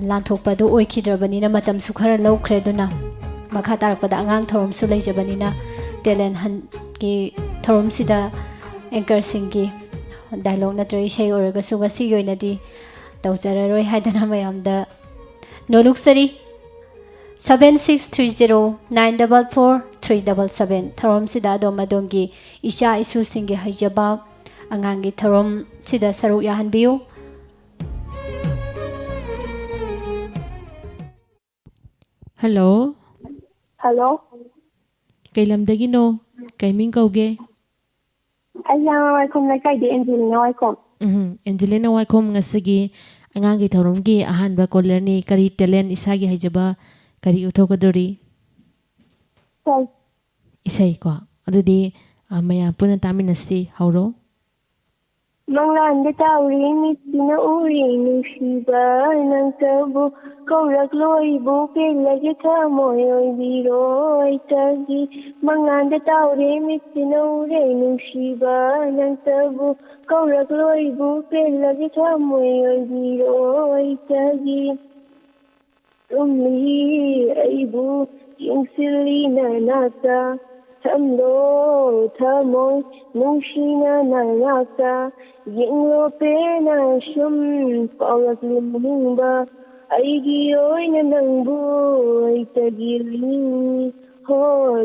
ꯂꯥꯟꯊꯣꯛꯄꯗꯨ ꯑꯣꯏꯈꯤꯗ꯭ꯔꯕꯅꯤꯅ ꯃꯇꯝꯁꯨ ꯈꯔ ꯂꯧꯈ꯭ꯔꯦ ꯑꯗꯨꯅ ꯃꯈꯥ ꯇꯥꯔꯛꯄꯗ ꯑꯉꯥꯡ ꯊꯧꯔꯝꯁꯨ ꯂꯩꯖꯕꯅꯤꯅ ꯇꯦꯂꯦꯟ ꯍꯟꯒꯤ ꯊꯧꯔꯝꯁꯤꯗ ꯑꯦꯡꯀꯔꯁꯤꯡꯒꯤ ꯗꯥꯏꯂꯣꯛ ꯅꯠꯇ꯭ꯔꯒ ꯏꯁꯩ ꯑꯣꯏꯔꯒꯁꯨ ꯉꯁꯤꯒꯤ ꯑꯣꯏꯅꯗꯤ ꯇꯧꯖꯔꯔꯣꯏ ꯍꯥꯏꯗꯅ ꯃꯌꯥꯝꯗ ꯅꯣꯂꯨꯛꯆꯔꯤ 7630944377 ꯊꯧꯔꯝꯁꯤꯗ ꯑꯗꯣꯝꯒꯤ ꯏꯆꯥ ꯏꯁꯨꯁꯤꯡꯒꯤ ꯍꯩꯖꯕ ꯑꯉꯥꯡꯒꯤ ꯊꯧꯔꯝꯁꯤꯗ ꯁꯔꯨꯛ ꯌꯥꯍꯟꯕꯤꯌꯨ ꯍꯜꯂꯣ ꯍꯜꯂꯣ ꯀꯩ ꯂꯝꯗꯒꯤꯅꯣ ꯀꯩ ꯃꯤꯡ ꯀꯧꯒꯦ ꯑꯩ ꯌꯥꯉꯥ ꯋꯥꯏꯈꯣꯝ ꯂꯩꯀꯥꯏꯗꯤ ꯑꯦꯟꯖꯦꯂꯤꯅꯥ ꯋꯥꯏꯈꯣꯝ ꯑꯦꯟꯖꯦꯂꯤꯅꯥ ꯋꯥꯏꯈꯣꯝ ꯉꯁꯤꯒꯤ ꯑꯉꯥꯡꯒꯤ ꯊꯧꯔꯝꯒꯤ ꯑꯍꯥꯟꯕ ꯀꯣꯂꯔꯅꯤ ꯀꯔꯤ ꯇꯦꯂꯦꯟ ꯏꯁꯥꯒꯤ ꯍꯩꯖꯕ ꯀꯔꯤ ꯎꯠꯊꯣꯛꯀꯗꯣꯔꯤ ꯏꯁꯩ ꯀꯣ ꯑꯗꯨꯗꯤ ꯃꯌꯥꯝ ꯄꯨꯟꯅ ꯇꯥꯃꯤꯟꯅꯁꯤ ꯍꯧꯔꯣ ꯃꯪꯂꯥꯟꯗ ꯇꯥꯎꯔꯤ ꯃꯤꯠꯁꯤꯅ ꯎꯔꯤ ꯅꯨꯡꯁꯤꯕ ꯅꯪꯇꯕꯨ ꯀꯧꯔꯛꯂꯣꯏꯕꯨ ꯄꯦꯜꯂꯒꯦ ꯊꯃꯣꯏ ꯑꯣꯏꯕꯤꯔꯣ ꯑꯩꯇꯒꯤ ꯃꯪꯂꯥꯟꯗ ꯇꯥꯎꯔꯤ ꯃꯤꯠꯁꯤꯅ ꯎꯔꯤ ꯅꯨꯡꯁꯤꯕ ꯅꯪꯇꯕꯨ ꯀꯧꯔꯛꯂꯣꯏꯕꯨ ꯄꯦꯜꯂꯒꯦ ꯊꯃꯣꯏ ꯑꯣꯏꯕꯤꯔꯣ ꯑꯩꯇꯒꯤ ꯇꯨꯝꯂꯤ ꯑꯩꯕꯨ ꯌꯦꯡꯁꯤꯜꯂꯤ ꯅꯅꯥꯛꯇ ꯊꯝꯂꯣ ꯊꯃꯣꯏ ꯅꯨꯡꯁꯤꯅ ꯅꯅꯥꯛꯇ ꯌꯦꯡꯂꯣ ꯄꯦꯟꯅ ꯁꯨꯝ ꯄꯥꯎꯔꯛꯂꯤꯅꯤꯡꯕ ꯑꯩꯒꯤ ꯑꯣꯏꯅ ꯅꯪꯕꯨ ꯑꯩꯇꯒꯤ ꯂꯣꯏꯅꯤꯡꯉꯤ ꯍꯣ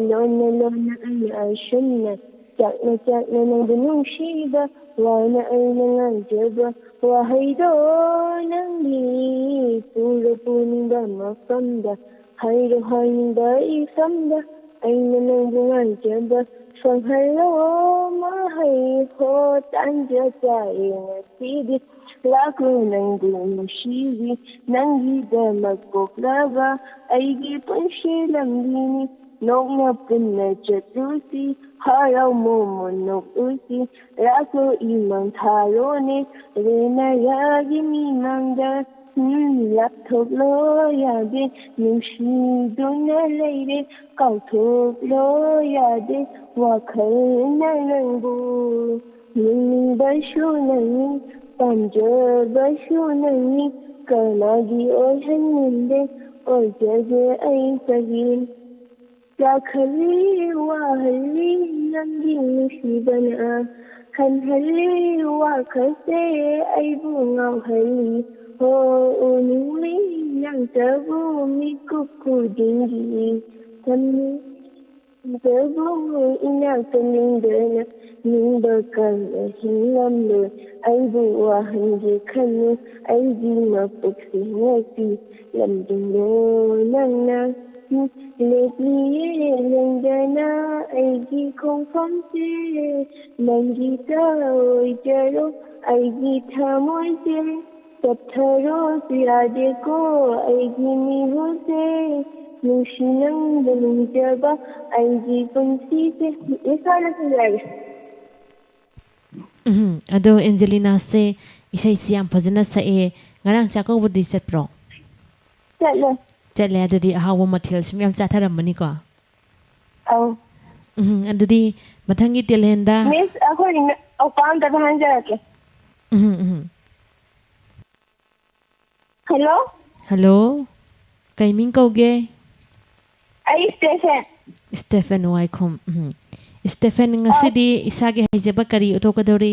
ꯂꯣꯟꯅ ꯂꯣꯟꯅ ꯑꯩꯅ ꯑꯁꯨꯝꯅ ꯆꯥꯛꯅ ꯆꯥꯛꯅ ꯅꯪꯕꯨ ꯅꯨꯡꯁꯤꯕ ꯋꯥꯅ ꯑꯩꯅ ꯉꯥꯡꯖꯕ ꯋꯥꯍꯩꯗꯣ ꯅꯪꯒꯤ ꯄꯨꯔ ꯄꯨꯅꯤꯡꯕ ꯃꯐꯝꯗ ꯍꯥꯏꯔꯣ ꯍꯥꯏꯅꯤꯡꯕ ꯏꯐꯝꯗ ꯑꯩꯅ ꯅꯪꯕꯨ ꯉꯥꯡꯖꯕ ꯐꯪꯍꯜꯂꯣ ꯃꯍꯩ ꯍꯣ ꯇꯥꯟꯖ ꯆꯥꯏ ꯉꯁꯤꯗꯤ ꯂꯥꯛꯂꯣ ꯅꯪꯕꯨ ꯅꯨꯡꯁꯤꯕꯤ ꯅꯪꯒꯤꯗꯃꯛ ꯄꯣꯛꯂꯕ ꯑꯩꯒꯤ ꯄꯨꯟꯁꯤ ꯂꯝꯕꯤꯅꯤ ꯅꯣꯛꯅ ꯄꯨꯟꯅ ꯆꯠꯂꯨꯁꯤ ꯍꯔꯥꯎ ꯃꯣꯃꯣꯟ ꯅꯣꯛꯂꯨꯁꯤ ꯂꯥꯛꯂꯣ ꯏꯃꯪ ꯊꯥꯔꯣꯅꯦ ꯔꯦꯅꯔꯒꯤ ꯃꯤꯃꯥꯡꯗ ꯂꯥꯞꯊꯣꯛꯂꯣ ꯌꯥꯗꯦ ꯅꯨꯡꯁꯤꯗꯨꯅ ꯂꯩꯔꯦ ꯀꯥꯎꯊꯣꯛꯂꯣ ꯌꯥꯗꯦ ꯋꯥꯈꯜꯅ ꯅꯪꯕꯨ ꯌꯦꯡꯅꯤꯡꯕꯁꯨ ꯅꯪꯅꯤ ꯄꯥꯝꯖꯕꯁꯨ ꯅꯪꯅꯤ ꯀꯅꯥꯒꯤ ꯑꯣꯏꯍꯟꯅꯤꯡꯗꯦ ꯑꯣꯏꯖꯒꯦ ꯑꯩꯇꯒꯤ ꯆꯥꯛꯍꯜꯂꯤ ꯋꯥꯍꯜꯂꯤ ꯅꯪꯒꯤ ꯅꯨꯡꯁꯤꯕꯅ ꯍꯟꯍꯜꯂꯤ ꯋꯥꯈꯜꯁꯦ ꯑꯩꯕꯨ ꯉꯥꯎꯍꯜꯂꯤ ꯍꯣ ꯎꯅꯤꯡꯂꯤ ꯅꯪꯇꯕꯨ ꯃꯤꯀꯨꯞ ꯈꯨꯗꯤꯡꯒꯤ ꯊꯝꯖꯕꯨ ꯏꯅꯥꯛꯇ ꯅꯤꯡꯗꯅ ꯅꯤꯡꯕ ꯀꯟꯅ ꯍꯤꯡꯂꯝꯂꯣꯏ ꯑꯩꯕꯨ ꯋꯥꯍꯟꯒꯦ ꯈꯟꯅꯨ ꯑꯩꯒꯤ ꯃꯄꯣꯛꯁꯦ ꯉꯛꯄꯤ ꯂꯝꯖꯤꯡꯂꯣ ꯅꯪꯅ ꯂꯦꯞꯂꯤꯌꯦ ꯂꯦꯡꯗꯅ ꯑꯩꯒꯤ ꯈꯣꯡꯐꯝꯁꯦ ꯅꯪꯒꯤꯇ ꯑꯣꯏꯖꯔꯣ ꯑꯩꯒꯤ ꯊꯃꯣꯏꯁꯦ ꯆꯠꯊꯔꯣꯁꯨ ꯌꯥꯗꯦꯀꯣ ꯑꯩꯒꯤ ꯃꯤꯍꯨꯜꯁꯦ ꯅꯨꯡꯁꯤ ꯅꯪꯕꯨ ꯅꯨꯡꯖꯕ ꯑꯩꯒꯤ ꯄꯨꯟꯁꯤꯁꯦ ꯏꯁꯥꯅꯁꯨ ꯌꯥꯏ ꯑꯗꯣ ꯑꯦꯟꯖꯦꯂꯤꯅꯥꯁꯦ ꯏꯁꯩꯁꯤ ꯌꯥꯝ ꯐꯖꯅ ꯁꯛꯑꯦ ꯉꯔꯥꯡ ꯆꯥꯛꯀꯧꯕꯗꯤ ꯆꯠꯄ꯭ꯔꯣ ꯆꯠꯂꯦ ꯑꯗꯨꯗꯤ ꯑꯍꯥꯎꯕ ꯃꯊꯦꯜꯁꯤ ꯃꯌꯥꯝ ꯆꯥꯊꯔꯝꯃꯅꯤꯀꯣ ꯑꯧ ꯑꯗꯨꯗꯤ ꯃꯊꯪꯒꯤ ꯇꯦꯂꯦꯟꯗ ꯃꯤꯁ ꯑꯩꯈꯣꯏ ꯑꯄꯥꯝꯗꯕ ꯍꯪꯖꯔꯛꯀꯦ ꯍꯜꯂꯣ ꯍꯜꯂꯣ ꯀꯩ ꯃꯤꯡ ꯀꯧꯒꯦ ꯑꯩ ꯏꯁꯇꯦꯐꯦꯟ ꯏꯁꯇꯦꯐꯦꯟ ꯋꯥꯏꯈꯣꯝ ꯏꯁꯇꯦꯐꯦꯟ ꯉꯁꯤꯗꯤ ꯏꯁꯥꯒꯤ ꯍꯩꯖꯕ ꯀꯔꯤ ꯎꯠꯊꯣꯛꯀꯗꯧꯔꯤ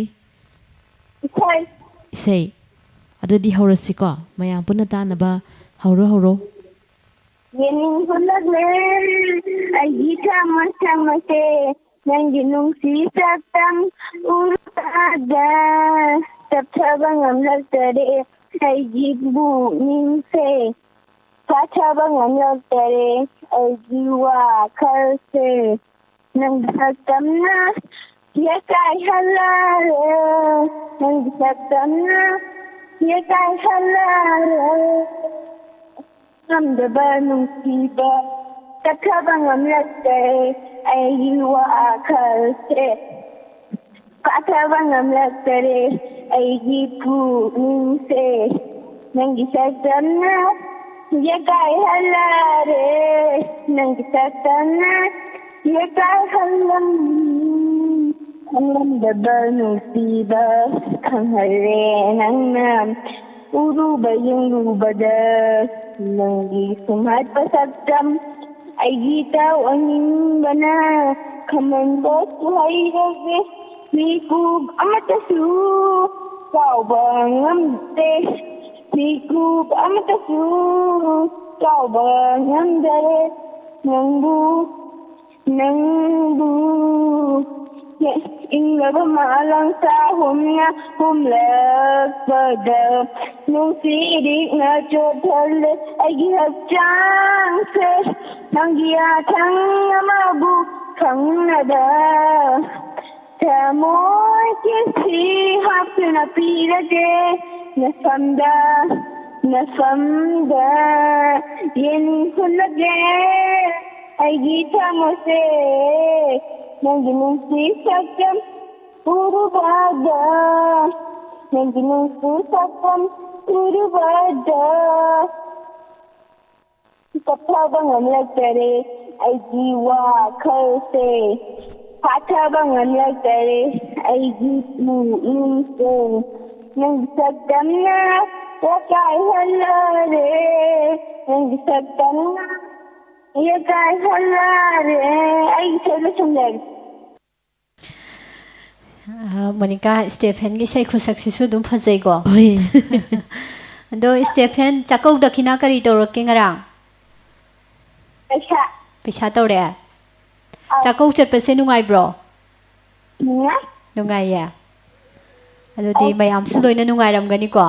ꯏꯁꯩ ꯑꯗꯨꯗꯤ ꯍꯧꯔꯁꯤꯀꯣ ꯃꯌꯥꯝ ꯄꯨꯟꯅ ꯇꯥꯅꯕ ꯍꯧꯔꯣ ꯌꯦꯡꯅꯤꯡ ꯍꯨꯜꯂꯛꯂꯦ ꯑꯩꯒꯤ ꯊꯃꯣꯏꯁꯦ ꯅꯪꯒꯤ ꯅꯨꯡꯁꯤ ꯁꯛꯇꯝ ꯎꯔꯨꯕꯗ ꯇꯞꯊꯕ ꯉꯝꯂꯛꯇꯔꯦ ꯑꯩꯒꯤ ꯄꯨꯛꯅꯤꯡꯁꯦ ꯐꯥꯊꯕ ꯉꯝꯂꯛꯇꯔꯦ ꯑꯩꯒꯤ ꯋꯥꯈꯜꯁꯦ ꯅꯪꯒꯤ ꯁꯛꯇꯝꯅ ꯌꯦꯛꯀꯥꯏꯍꯜꯂꯔꯦ ꯅꯪꯒꯤ ꯁꯛꯇꯝꯅ ꯌꯦꯛꯀꯥꯏꯍꯜꯂꯔꯦ ꯉꯝꯗꯕ ꯅꯨꯡꯁꯤꯕ ꯇꯞꯊꯕ ꯉꯝꯂꯛꯇꯔꯦ ꯑꯩꯒꯤ ꯋꯥꯈꯜꯁꯦ ꯐꯥꯊꯕ ꯉꯝꯂꯛꯇꯔꯦ ꯑꯩꯒꯤ ꯄꯨꯛꯅꯤꯡꯁꯦ ꯅꯪꯒꯤ ꯁꯛꯇꯝꯅ ꯌꯦꯛꯀꯥꯏꯍꯜꯂꯔꯦ ꯅꯪꯒꯤ ꯁꯛꯇꯝꯅ ꯌꯦꯛꯀꯥꯏꯍꯜꯂꯝꯃꯤ ꯉꯝꯗꯕ ꯅꯨꯡꯁꯤꯕ ꯈꯪꯍꯜꯂꯦ ꯅꯪꯅ ꯎꯔꯨꯕ ꯌꯦꯡꯂꯨꯕꯗ ꯅꯪꯒꯤ ꯁꯨꯝꯍꯠꯄ ꯁꯛꯇꯝ ꯑꯩꯒꯤꯇ ꯑꯣꯏꯅꯤꯡꯕꯅ ꯈꯝꯍꯟꯕꯁꯨ ꯍꯩꯔꯒꯦ ꯃꯤꯀꯨꯞ ꯑꯃꯇꯁꯨ ꯀꯥꯎꯕ ꯉꯝꯗꯦ ꯃꯤꯀꯨꯞ ꯑꯃꯇꯁꯨ ꯀꯥꯎꯕ ꯉꯝꯗꯔꯦ ꯅꯪꯕꯨ ꯏꯪꯂꯕ ꯃꯥꯂꯪꯁꯥ ꯍꯨꯝꯂꯛꯄꯗ ꯅꯨꯡꯁꯤꯔꯤꯛꯅ ꯆꯣꯠꯍꯜꯂꯦ ꯑꯩꯒꯤ ꯍꯛꯆꯥꯡꯁꯦ ꯅꯪꯒꯤ ꯌꯥꯊꯪ ꯑꯃꯕꯨ ꯈꯪꯅꯕ ꯊꯃꯣꯏꯒꯤ ꯁꯤ ꯍꯥꯞꯇꯨꯅ ꯄꯤꯔꯒꯦ ꯅꯐꯝꯗ ꯌꯦꯡ ꯍꯨꯜꯂꯒꯦ ꯑꯩꯒꯤ ꯊꯃꯣꯏꯁꯦ ꯅꯪꯒꯤ ꯅꯨꯡꯁꯤ ꯁꯛꯇꯝ ꯎꯔꯨꯕꯗ ꯅꯪꯒꯤ ꯅꯨꯡꯁꯤ ꯁꯛꯇꯝ ꯎꯔꯨꯕꯗ ꯇꯞꯊꯕ ꯉꯝꯂꯛꯇꯔꯦ ꯑꯩꯒꯤ ꯋꯥꯈꯜꯁꯦ ꯐꯥꯊꯕ ꯉꯝꯂꯛꯇꯔꯦ ꯑꯩꯒꯤ ꯄꯨꯛꯅꯤꯡꯁꯦ ꯅꯪꯒꯤ ꯁꯛꯇꯝꯅ ꯌꯦꯛꯀꯥꯏꯍꯜꯂꯔꯦ ꯅꯪꯒꯤ ꯁꯛꯇꯝꯅ ꯌꯦꯛꯀꯥꯏꯍꯜꯂꯔꯦ ꯑꯩꯒꯤ ꯏꯁꯩ ꯂꯣꯏꯁꯟꯖꯔꯦ ꯃꯣꯅꯤꯀꯥ ꯁ꯭ꯇꯦꯐꯦꯟꯒꯤ ꯏꯁꯩ ꯈꯨꯁꯛꯁꯤꯁꯨ ꯑꯗꯨꯝ ꯐꯖꯩꯀꯣ ꯍꯣꯏ ꯑꯗꯣ ꯁ꯭ꯇꯦꯐꯦꯟ ꯆꯥꯛꯀꯧ ꯗꯈꯤꯅꯥ ꯀꯔꯤ ꯇꯧꯔꯛꯀꯦ ꯉꯔꯥꯡ ꯄꯩꯁꯥ ꯇꯧꯔꯛꯑꯦ ꯆꯥꯛꯀꯧ ꯆꯠꯄꯁꯦ ꯅꯨꯡꯉꯥꯏꯕ꯭ꯔꯣ ꯅꯨꯡꯉꯥꯏꯌꯦ ꯑꯗꯨꯗꯤ ꯃꯌꯥꯝꯁꯨ ꯂꯣꯏꯅ ꯅꯨꯡꯉꯥꯏꯔꯝꯒꯅꯤꯀꯣ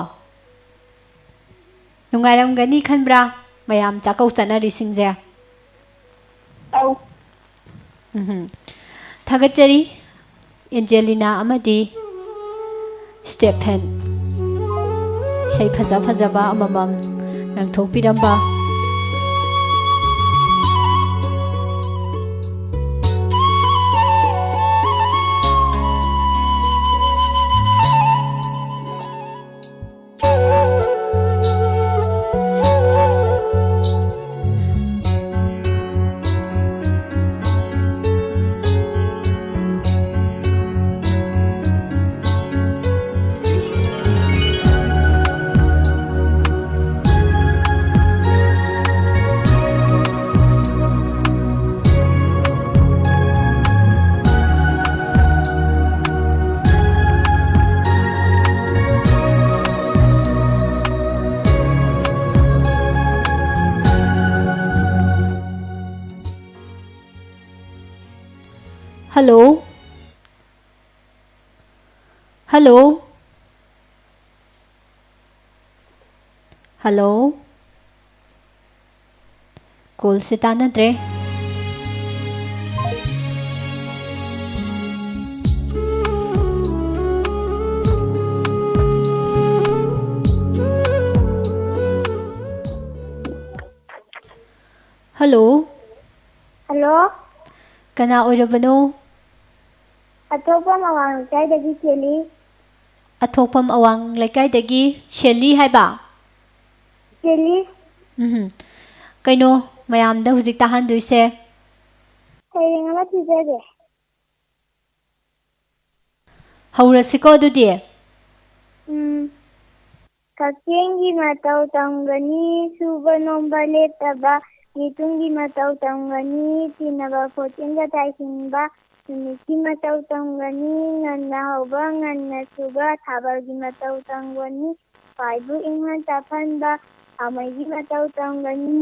ꯅꯨꯡꯉꯥꯏꯔꯝꯒꯅꯤ ꯈꯟꯕ꯭ꯔꯥ ꯃꯌꯥꯝ ꯆꯥꯛꯀꯧ ꯆꯠꯅꯔꯤꯁꯤꯡꯁꯦ ꯊꯥꯒꯠꯆꯔꯤ ꯑꯦꯟꯖꯦꯂꯤꯅꯥ ꯑꯃꯗꯤ ꯁ꯭ꯇꯦꯐꯦꯟ ꯏꯁꯩ ꯐꯖ ꯐꯖꯕ ꯑꯃꯃꯝ ꯉꯪꯊꯣꯛꯄꯤꯔꯝꯕ Hello? Hello? Hello? Call se tanadre. Hello? Hello? Kana oirabano? ꯑꯇꯣꯞꯄ ꯃꯃꯥꯡ ꯂꯩꯀꯥꯏꯗꯒꯤ ꯆꯦꯜꯂꯤ ꯑꯊꯣꯛꯐꯝ ꯑꯋꯥꯡ ꯂꯩꯀꯥꯏꯗꯒꯤ ꯁꯦꯜꯂꯤ ꯍꯥꯏꯕ ꯆꯦꯜꯂꯤ ꯀꯩꯅꯣ ꯃꯌꯥꯝꯗ ꯍꯧꯖꯤꯛ ꯇꯥꯍꯟꯗꯣꯏꯁꯦ ꯁꯩꯔꯦꯡ ꯑꯃ ꯊꯤꯖꯒꯦ ꯍꯧꯔꯁꯤꯀꯣ ꯑꯗꯨꯗꯤ ꯀꯛꯆꯤꯡꯒꯤ ꯃꯇꯧ ꯇꯝꯒꯅꯤ ꯁꯨꯕ ꯅꯣꯝꯕ ꯂꯦꯞꯇꯕ ꯌꯦꯇꯨꯝꯒꯤ ꯃꯇꯧ ꯇꯝꯒꯅꯤ ꯇꯤꯟꯅꯕ ꯈꯣꯠꯆꯤꯟꯒ ꯇꯥꯏꯁꯤꯟꯕ ꯅꯨꯃꯤꯠꯀꯤ ꯃꯇꯧ ꯇꯝꯒꯅꯤ ꯉꯟꯅ ꯍꯧꯕ ꯉꯟꯅ ꯁꯨꯕ ꯊꯥꯕꯜꯒꯤ ꯃꯇꯧ ꯇꯝꯒꯅꯤ ꯈ꯭ꯋꯥꯏꯕꯨ ꯏꯪꯍꯟ ꯇꯥꯞꯍꯟꯕ ꯈꯥꯃꯩꯒꯤ ꯃꯇꯧ ꯇꯝꯒꯅꯤ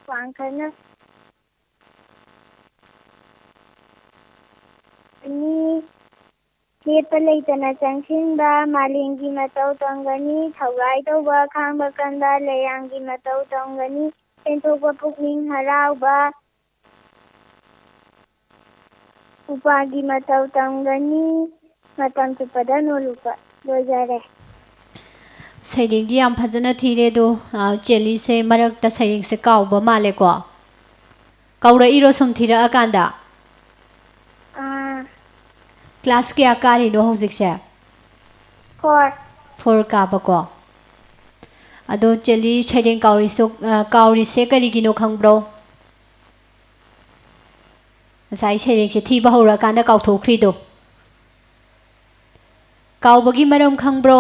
ꯋꯥꯡꯈꯠꯅ ꯇꯧꯒꯅꯤ ꯂꯦꯞꯄ ꯂꯩꯇꯅ ꯆꯪꯁꯤꯟꯕ ꯃꯥꯂꯦꯝꯒꯤ ꯃꯇꯧ ꯇꯝꯒꯅꯤ ꯊꯧꯒꯥꯏ ꯇꯧꯕ ꯈꯥꯡꯕ ꯀꯟꯕ ꯂꯩꯌꯥꯡꯒꯤ ꯃꯇꯧ ꯇꯝꯒꯅꯤ ꯄꯦꯟꯊꯣꯛꯄ ꯄꯨꯛꯅꯤꯡ ꯍꯔꯥꯎꯕ ꯎꯄꯥꯒꯤ ꯃꯇꯧ ꯇꯝꯒꯅꯤ ꯃꯇꯝ ꯆꯨꯞꯄꯗ ꯅꯣꯂꯨꯄ ꯂꯣꯏꯖꯔꯦ ꯁꯩꯔꯦꯡꯗꯤ ꯌꯥꯝ ꯐꯖꯅ ꯊꯤꯔꯦ ꯑꯗꯣ ꯆꯦꯂꯤꯁꯦ ꯃꯔꯛꯇ ꯁꯩꯔꯦꯡꯁꯦ ꯀꯥꯎꯕ ꯃꯥꯜꯂꯦꯀꯣ ꯀꯧꯔꯛꯏꯔꯣ ꯁꯨꯝ ꯊꯤꯔꯛꯑꯀꯥꯟꯗ ꯀ꯭ꯂꯥꯁ ꯀꯌꯥ ꯀꯥꯔꯤꯅꯣ ꯍꯧꯖꯤꯛꯁꯦ 4 ꯀꯥꯕꯀꯣ ꯑꯗꯣ ꯆꯦꯂꯤ ꯁꯩꯔꯦꯡ ꯀꯥꯎꯔꯤꯁꯦ ꯀꯔꯤꯒꯤꯅꯣ ꯈꯪꯕ꯭ꯔꯣ ꯉꯁꯥꯏ ꯁꯩꯔꯦꯡꯁꯦ ꯊꯤꯕ ꯍꯧꯔꯛꯑꯀꯥꯟꯗ ꯀꯥꯎꯊꯣꯛꯈ꯭ꯔꯤꯗꯣ ꯀꯥꯎꯕꯒꯤ ꯃꯔꯝ ꯈꯪꯕ꯭ꯔꯣ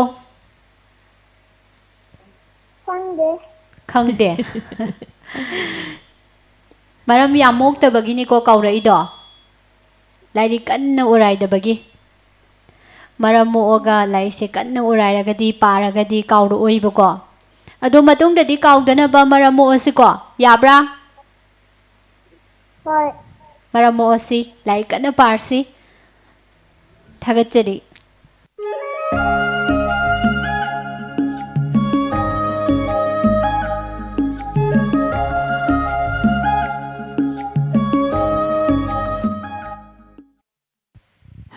ꯈꯪꯗꯦ ꯃꯔꯝ ꯌꯥꯝ ꯃꯣꯛꯇꯕꯒꯤꯅꯤꯀꯣ ꯀꯥꯎꯔꯛꯏꯗꯣ ꯂꯥꯏꯔꯤꯛ ꯀꯟꯅ ꯎꯔꯥꯏꯗꯕꯒꯤ ꯃꯔꯝ ꯃꯣꯛꯑꯒ ꯂꯥꯏꯔꯤꯛꯁꯦ ꯀꯟꯅ ꯎꯔꯥꯏꯔꯒꯗꯤ ꯄꯥꯔꯒꯗꯤ ꯀꯥꯎꯔꯛꯑꯣꯏꯕꯀꯣ ꯑꯗꯣ ꯃꯇꯨꯡꯗꯗꯤ ꯀꯥꯎꯗꯅꯕ ꯃꯔꯝ ꯃꯣꯛꯑꯁꯤꯀꯣ ꯌꯥꯕ꯭ꯔꯥ ꯃꯔꯝ ꯃꯣꯛꯑꯁꯤ ꯂꯥꯏꯔꯤꯛ ꯀꯟꯅ ꯄꯥꯔꯁꯤ ꯊꯥꯒꯠꯆꯔꯤ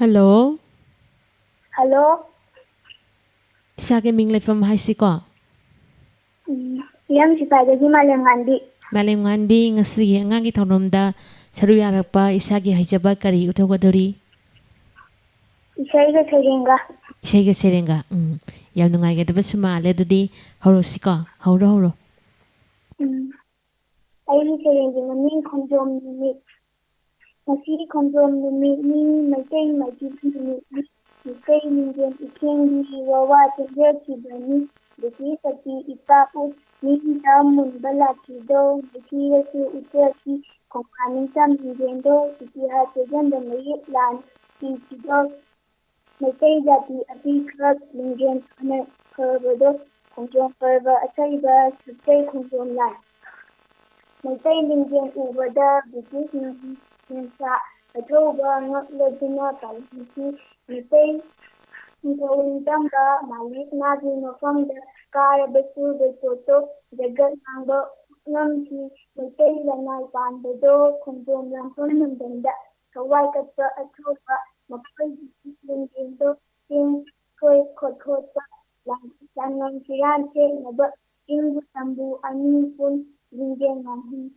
Hello. Hello. Isake ming lefam haisiko. Yam sipadagi malengandi. Malengandi ngasi ngagi thonomda saru yarakpa isage haijaba kari uthogadori. Isaiga serenga. Isaiga serenga. Yam nungai ga daba sumale dudi horosiko. Horo. Ai serengi mami khonjom ni. Masi khonjom ni mai ni Ikay ninjen ikengi wawa tege kibani Deki sati ipapu ninja munbala kido Deki yasu utaki kongkaning sam ninjendo Ikiha teganda mayi lan kido Maitay jati api krak ninjen ana karbado Kongjong parba asayba sutay kongjong lan Maitay ninjen ubada Deki ninja Atauba ngakladina kalisi Maitay Nitawintangka Malik natin mafamda Karabasu Besoto Jagat Nangba Ngamsi Maitay lanay pandado Kongjong lampon nandanda Kawai katpa atauba Mapay Lingendo Ting Koy Kotkota Langang Sirante Naba Ingu Sambu Anipun Lingen Mahin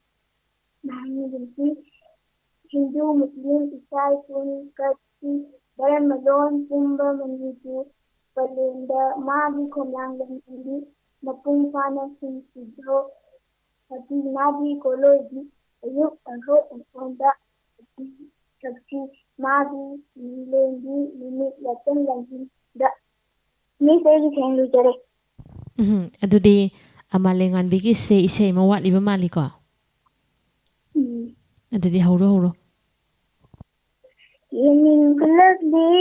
Hindu Muslim Isai Pun Kati Dharmalon Pumba Manipu Palenda Magi Komlang Landi Mapung Pana Sinsido Ati Nagi Koloidi Ayuk Aho Fonda Sakti Magi Lendi Limit Latan Landi Da Ni Segi Sengu Jare Adudi amalengan bigi se isai mawat liba maliko. Adudi horo. Yening kulagdi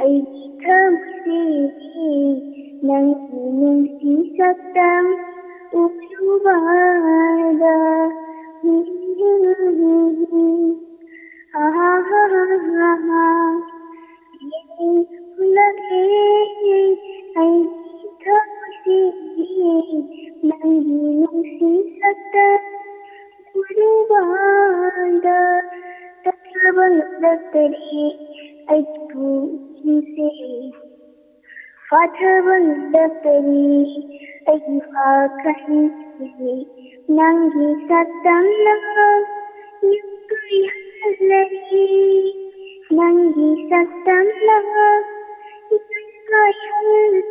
ay kamsi nang inung sisaktam uyubada Yening kulagdi ay kamsi nang inung sisaktam uyubada Tatraban daktari aiku kinse Fatraban daktari aiku akahi Nangi satam lang Yukuri halari Nangi satam lang Yukuri halari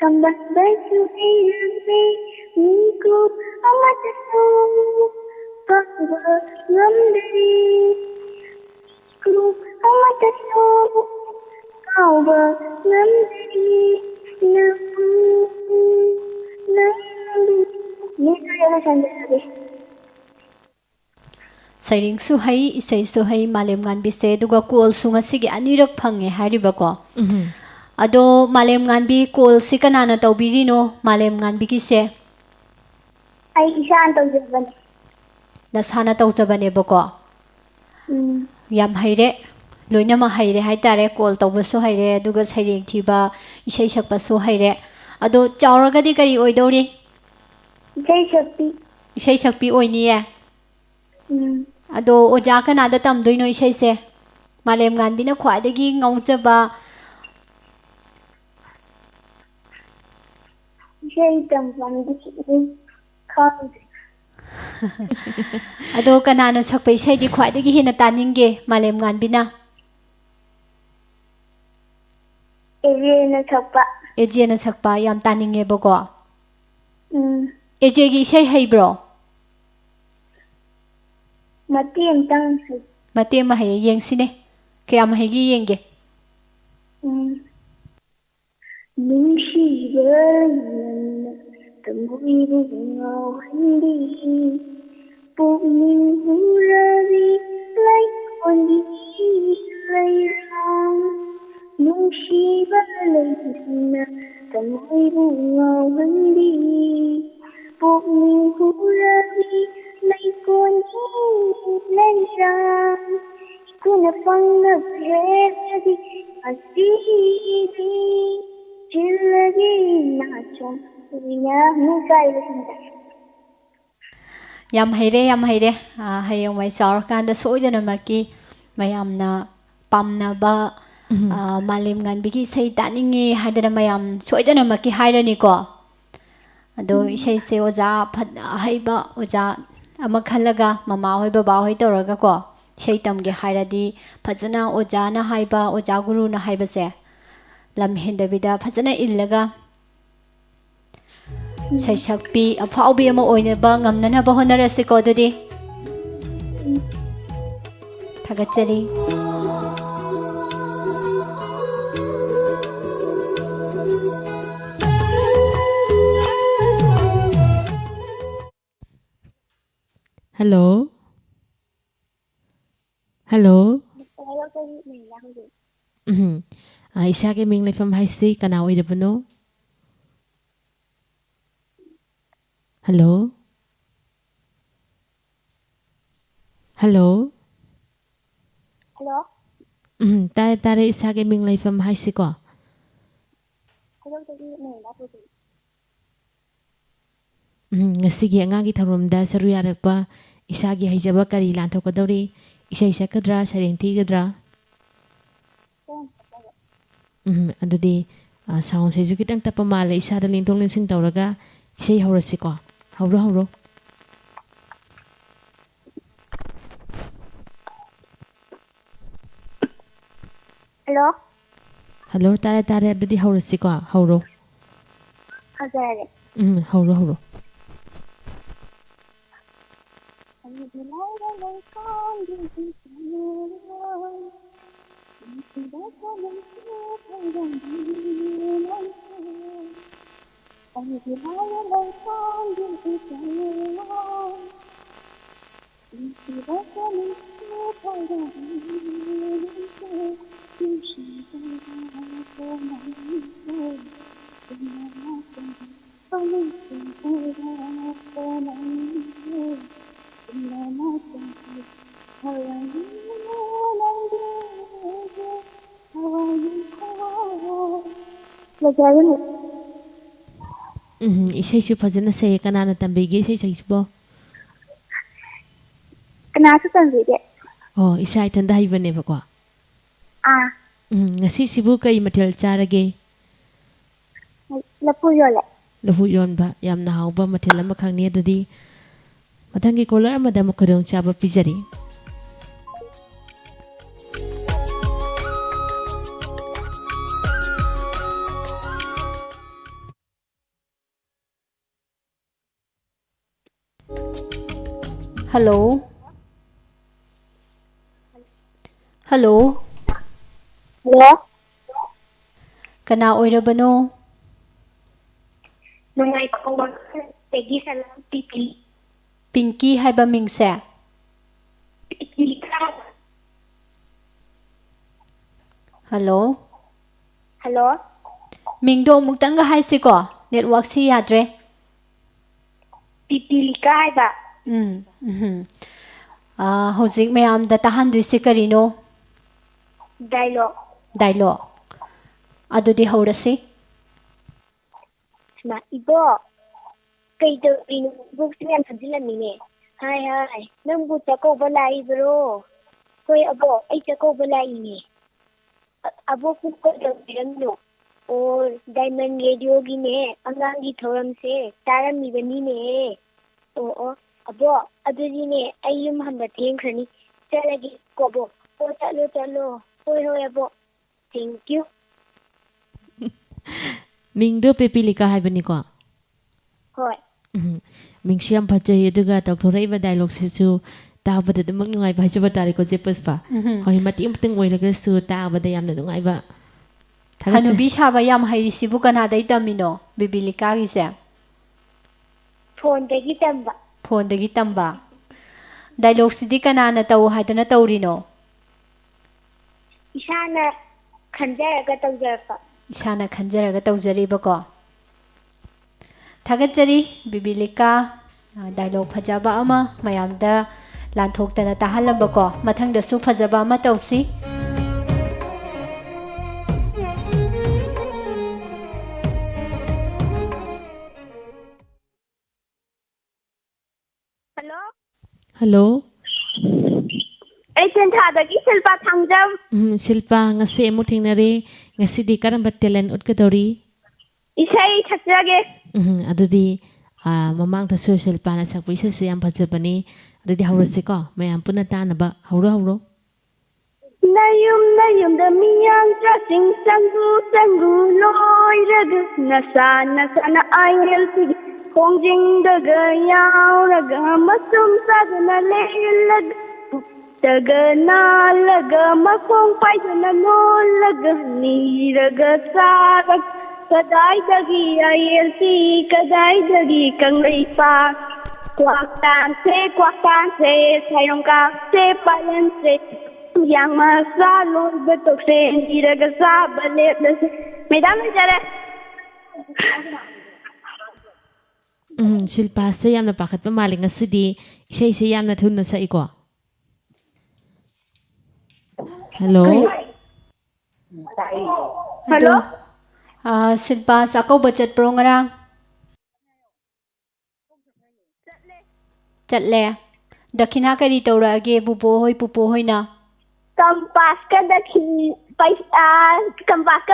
Kambasbasu Hirame Niku Amatasu Pagwa Ngamdari Niku Amatasu Pagwa Ngamdari Naku Naku Nito yana sandarabe Sairing suhai isai suhai malem ngan bise duga kol sunga sigi anirak phange hariba ko ado malem ngan bi kol sikana na tawbiri no malem ngan bi kise ai isan tawjabane nasana tawjabane bako yam haire loina ma haire hai tare kol tawbasu haire duga sairing thiba isai sakpasu haire ado chawragadi kari oidori isai sakpi oiniye ado oja kanada tamdoino isai se malem ngan bina khwaidagi ngaujaba isai tamfamdi khawde ado kanano sakpa isai di khwaidagi hina taninge malem ngan bina ejena sakpa yam taninge bako ejegi isai haibro mati ma hay yeng sine kaya ma hay yenge Kuna fanga predi asiri chilagi nachon riya mukai yam haire hayong mai sar kanda soidana maki mayamna pamna ba malim ngan bigi sei taningi hadana mayam soidana maki hairani ko ado isai se oja phat haiba oja ama khalaga mama hoi baba hoi toraga ko sei tamge hairadi phajana oja na haiba oja guru na haiba se lam hendabida phajana illaga sei sakpi afaubi ama oine ba ngamna na ba honarasi ko dudi thagachari Hello. Hello. Isa ke ming leifam hai si kana oi debano. Hello. Hello. Hello. Tare isa ke ming leifam hai si ko. Ngasigi angagi tharumda saru yarakpa isagi haijaba kari lanthokadori isai sakadra sareng tigadra adudi sound se jukitang tapa mala isa da lintong linsin tawraga isai haurasi ko hauro Hello. Hello tare adudi haurasi ko hauro Hazare. Hauro isai su fazana sai kanana tambege isai sai bo kana su tambege oh isai tanda haibane ba ko ngasi sibu kai mathel charage lapu yon ba yamna hauba mathel ama khangni adudi mathangi kolar amada mukhodong chaba pijari Hello? Hello? Hello? Kana oirabano? Nungai ko Peggy Salam Pipi. Pinky haiba mingse? Hello? Hello? Mingdo muktanga haisi ko? Network si yadre? Pipilika haiba. Hojik mayam da tahanduisi karino? Dialogue. Dialogue. Adudi haurasi? Na ibo. Kaito inu books niyan sajilamine. Hi hi. Nang bu chako balai bro. Koi abo ai chako balai ni. Abo ku ko no. और diamond radio की ने अंगांगी theorem से तारा मिबनी ने ओ अबो अदुजी ने अयुम हम बतें खनी चलेगी कोबो ओ चलो हो अबो thank you Mingdo Pepilika haibani ko. होय Mingsi yam phajai aduga tawthoraiba dialogue sisu tabada damak nungai ba hajaba tari ko je puspa. Hoi mati umteng oiraga su tabada yamna nungai ba. Hanubi shaba yam hairisibu kanadai tamino Bibilika gise? Phone dagi tamba. Dialogue sidi kanana tau haidana taurino? इशाना खंजरगा तौजरपा Isana khanjaraga tawjariba ko. Thagachari Bibilika dialogue phajaba ama mayamda lanthokdana tahalamba ko. Mathangda su phajaba ama tawsi. Hello Hello? ai chen tha dagi silpa thangjam Silpa ngasi amuk thingnare ngasi di karamba talent utkadori? isai thakjage Adudi mamang ta so Silpa na sakpu isa siyam phajabani adudi haurase ko mayam puna tanaba hauro nayum da miyang tra sing sangu loi rag nasa na ai help kongjing da ga yaw rag masum sagna lelag daga na laga makong pai na no laga ni raga sarag kadai dagi ILT kadai dagi kangai pa kwak tan se sayong ka se payan se yang masa lor betok se ni raga sa balet se madam jare Silpa se yamna pakat pa maling ngasi di isa isa yamna thunna sa iko. Hello? Hello? Silpa sakaw budget pro ngarang? Chatle. Dakhina kari tawrage bubo hoy na. Kampas ka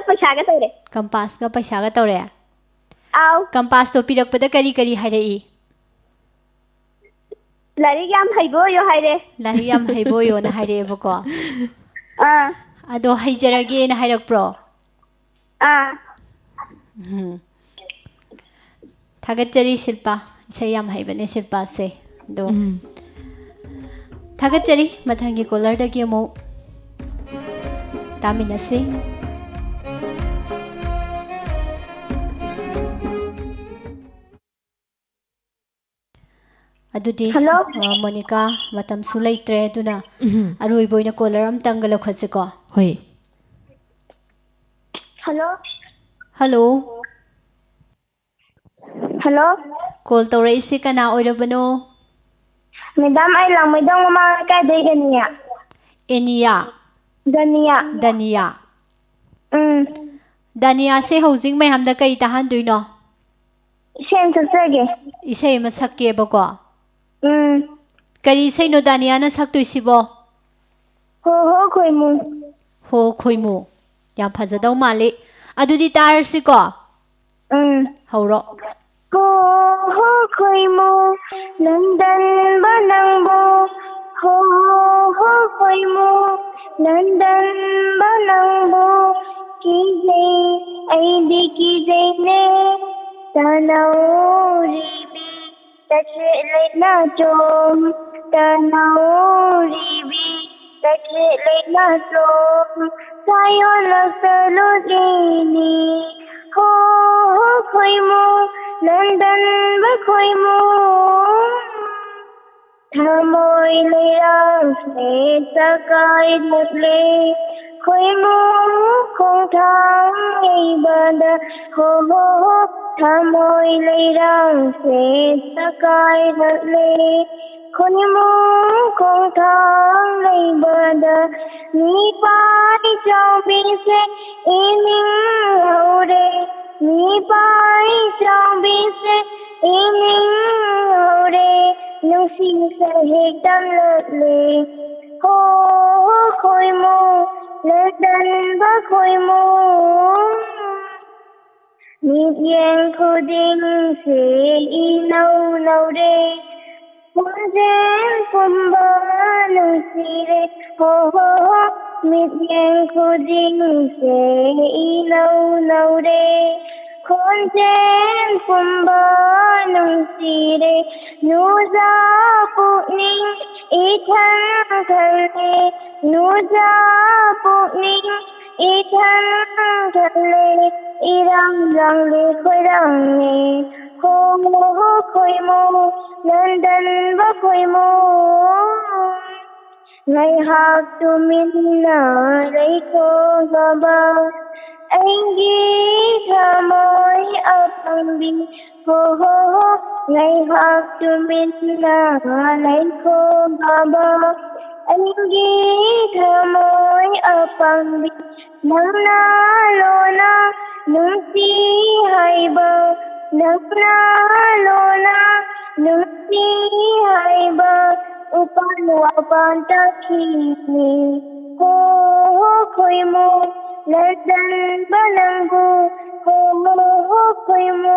paisa ka tawre. Kampas ka paisa ka tawre. Aw Kampas to pirakpada kari harai. lari yam haibo yo haire. Lahi yam haiboyo na haire bako. Ado haijarage na hairak pro. Thagachari Silpa isa yam haibane Silpa se. Do. Thagachari mathangi collar dagi mo taminasi. Adudi Monica matam sulai tre duna aroi boina collar am tangala khose ko. Hoi. Hello. Call tawra isi kana oirabano? Madam ai lang may dong mama ka day ganiya. Enia. Dania. Dania se housing may hamda kay tahanduy no? Same sagsage. Isay masakke ba ko? Kari say no Dania na saktoy sibo? Ho khoy mo. Yang phajadaw mali. Adudi tar si ko? Hauro. Ho khoy mo London banangbo. Ho khoy mo London banangbo. Kije ay di kije ne tanaw ribi tache na chom ꯇꯅꯧꯔꯤꯕꯤ ꯇꯈꯦꯠꯂꯩ ꯅꯆꯣꯝ ꯆꯥꯌꯣꯜꯂꯛꯇꯂꯨꯗꯦꯅꯤ ꯍꯣ ꯈꯣꯏꯃꯨ ꯅꯟꯗꯟꯕ ꯈꯣꯏꯃꯨ ꯊꯃꯣꯏ ꯂꯩꯔꯥꯡꯁꯦ ꯆꯀꯥꯏꯔꯛꯂꯦ ꯈꯣꯏꯃꯨ ꯈꯣꯡꯊꯥꯡ ꯂꯩꯕꯗ ꯍꯣ ꯊꯃꯣꯏ ꯂꯩꯔꯥꯡꯁꯦ ꯆꯀꯥꯏꯔꯛꯂꯦ ꯈꯣꯏꯃꯨ ꯈꯣꯡꯊꯥꯡ ꯂꯩꯕꯗ ꯅꯤꯄꯥꯏ ꯆꯥꯎꯕꯤꯁꯦ ꯏꯅꯤꯡꯍꯧꯔꯦ ꯅꯤꯄꯥꯏ ꯆꯥꯎꯕꯤꯁꯦ ꯏꯅꯤꯡꯍꯧꯔꯦ ꯅꯨꯡꯁꯤꯁꯦ ꯍꯦꯛꯇꯝꯂꯛꯂꯦ ꯍꯣ ꯈꯣꯏꯃꯨ ꯅꯟꯗꯟꯕ ꯈꯣꯏꯃꯨ ꯃꯤꯠꯌꯦꯡ ꯈꯨꯗꯤꯡꯁꯦ ꯏꯅꯧ ꯅꯧꯔꯦ ꯈꯣꯟꯖꯦꯜ ꯄꯨꯝꯕ ꯅꯨꯡꯁꯤꯔꯦ ꯍꯣ ꯃꯤꯠꯌꯦꯡ ꯈꯨꯗꯤꯡꯁꯦ ꯏꯅꯧ ꯅꯧꯔꯦ ꯈꯣꯟꯖꯦꯜ ꯄꯨꯝꯕ ꯅꯨꯡꯁꯤꯔꯦ ꯅꯨꯖꯥ ꯄꯨꯛꯅꯤꯡ 이탄 갈래 누자 복닝 이탄 갈래 이랑랑리 코랑리 호모 코이모 런던 바 코이모 ngày học tu min nở lấy cô gà bờ anh ghi thơ mối ở bằng bi hô hô ngày học tu min nở lấy cô gà bờ anh ghi thơ mối ở bằng bi nắng na lô na nắng si hai bờ nắng na lô na nắng si hai bờ upan wapan takini ho khoi mo ladan banangu ho khoi mo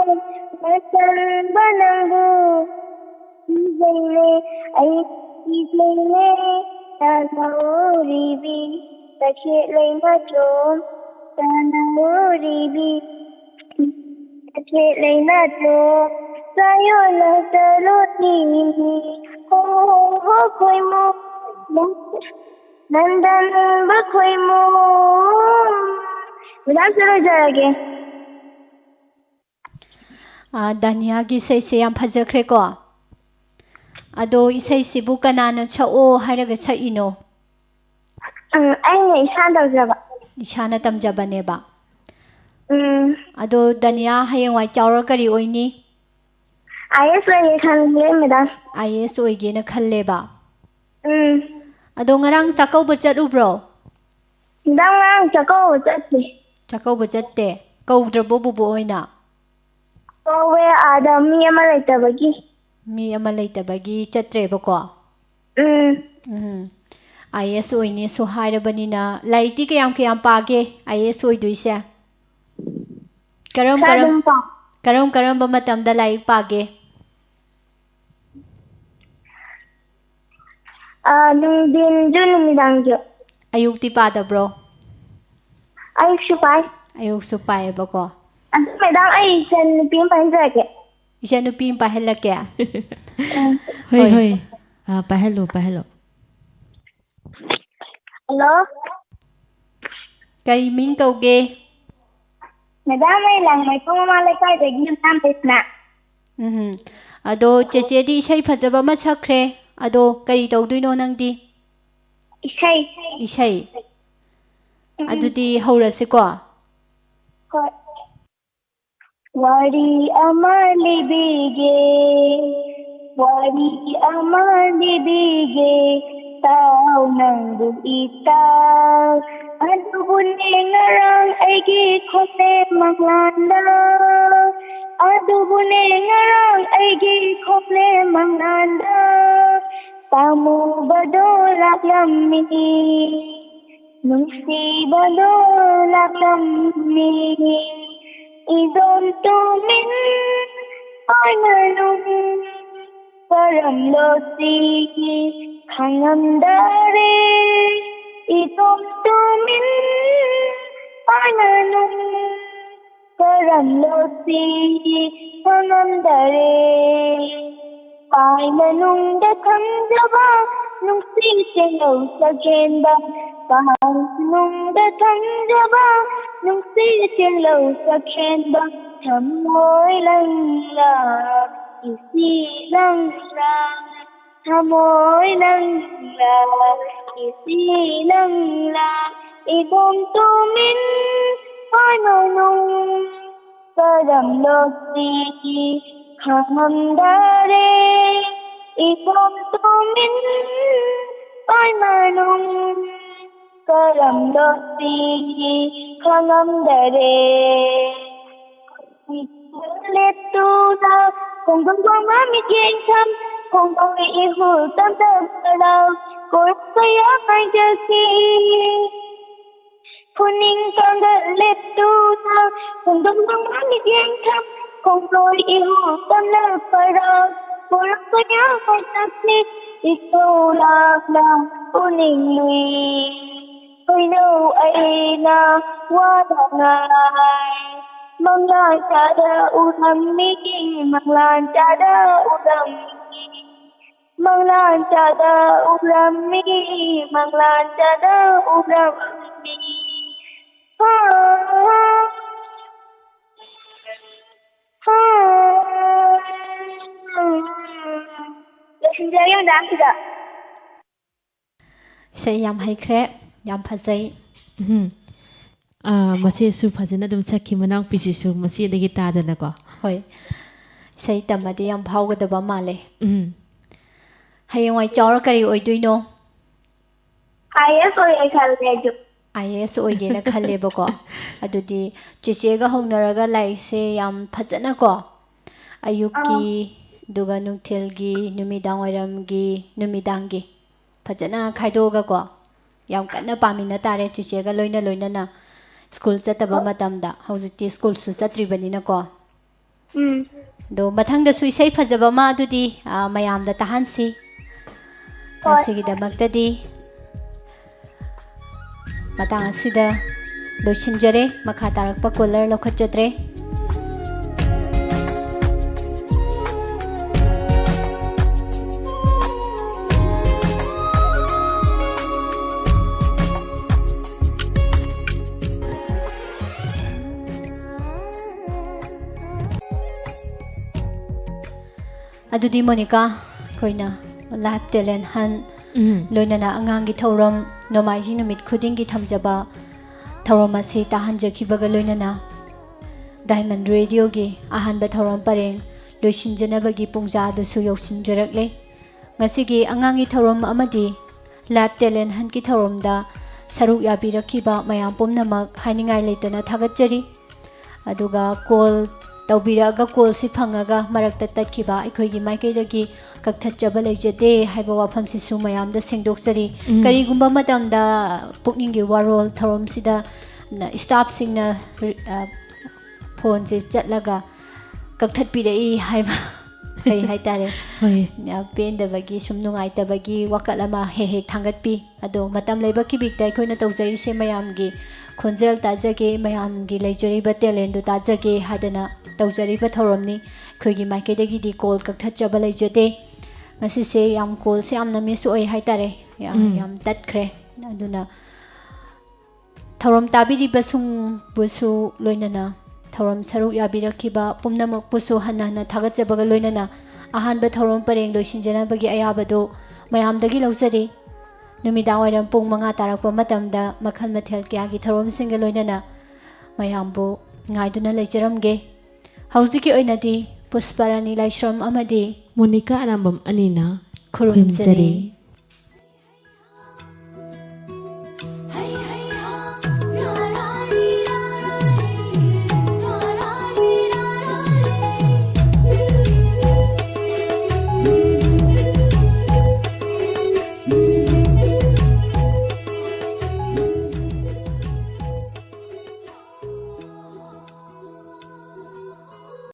ladan banangu izale ai izale tanori bi takhe leina chom tanori bi takhe leina chom sayo la taloti ho khoi mo नंदन बखोई मो विधान चलो जाएंगे दानियागी इसे याम फजख्रेको अदो इसेसिबु कनाना छओ हाइरगा छइनो अने इशाना तमजबनेबा अदो दानिया हयेंवाई चाउर करी ओइनी आईएस ओइगे खनले मैडम आईएस ओइगेना खल्लेबा अदो ngarang chakauba chatubro ngarang chakauba chatte chakauba chatte kaudrabo bubu oina kowe ada mi ama leitabagi chatreba ko IS oini so hairabani na laiti kayam page IS oiduise karam ba matamda laik page nungdin numidang jo ayuk ti pada bro ayuk supai ba ko madam ay isan nupim pahenlake isan nupim pahenlake hoy pahelo hello kay ming kauge madam ay lang may pumamala kay dagi nam pesna ado chese di isai phajaba ma sakre ado kari tawduino nangdi isai adudi haurasiko hoi wari amar libige tao nangu itaw adubune ngarang aigi khone manglanda tamu badolak lammi nungsi badolak lammi idon tumin panalung param loti khangamdare idon tumin panalung param loti khangamdare pai manungda thamjaba nungsi chenlau sakhenba pai manungda thamjaba nungsi chenlau sakhenba thamoi langla isi langla thamoi langla isi langla ibom tumin pai manung karam loti Hamdare ibom tumin pai manung karam loti hamdare let tu da kong dong dong ami jeng tham kong dong ihu tam tam salau kor saya kai jasi Puning tanggal let tu da kong dong dong ami jeng tham Kong loi ihu tam la para Pura kaya kay sakli Ikaw lang uning lui Pinaw ay na wala ngay Manglan tada udam miki Manglan tada udam miki Manglan tada udam miki Manglan tada udam miki Legendary dance da. Isay yam haikhre yam phazai. Masi su fazana dum sakhi manang pisi su masi dagi tada na ko. Hoi. Isay tamadi yam phawgadaba male. Hayawai chawra kari oiduino. IS oy khalleju. IS oigena khallebako. Adudi chichega hongnaraga laise yam phazana ko. Ayuki duga nungthilgi numidang oiramgi numidangi phajana khaidoga ko yam kanna pamina tare chichega loina loina na school chataba matamda hojiti school su chatribani na ko do mathang da sui sai phajaba ma adudi mayam da tahansi asigi da maktadi matang asida loisinjare makha tarakpa collar lokhachatre Adudi Monica koina live talent han loinana angangi thoram nomaiji numit khudingi thamjaba thoromasi tahanjakibaga loinana Diamond Radio gi ahanba thoram pareng loisinjanabagi pungja dusu yausinjarakle ngasigi angangi thoram amadi live talent han ki thoromda saruk yabirakiba mayam pomnamak hainingai leitana thagatjari aduga call Taubiraga call si phangaga marakta tatkiba aikhoigi maikaidagi kakthatjaba leijate haiba wafam si sumayam da sengdoksari karigumba matamda pukningi warol thorom sida staff singna phone se chatlaga kakthat pirei haiba kai haitare ya pendabagi sum nungaitabagi wakalama he thangatpi ado matam leibaki biktai khoina tawjari se mayamgi khonjel tajage mayamgi leijari ba talent du tajage hadana tawjari ba thoromni khoigi maikedagi di call kakthatjaba leijate masi se yam call se amna misu oi haitare yam tatkhre aduna thorom tabiri basung busu loinana thorom saruk yabirakiba pumnamak pusu hanana thagatjabaga loinana ahanba thorom pareng loisinjanabagi ayabado mayamdagi laujari numidang wairam pung manga tarakpa matamda makhal mathel kyagi thorom singa loinana mayambu ngaiduna leijaramge hauziki oinadi Pusparani Laishram amadi Monica Arambam Anina khurumjari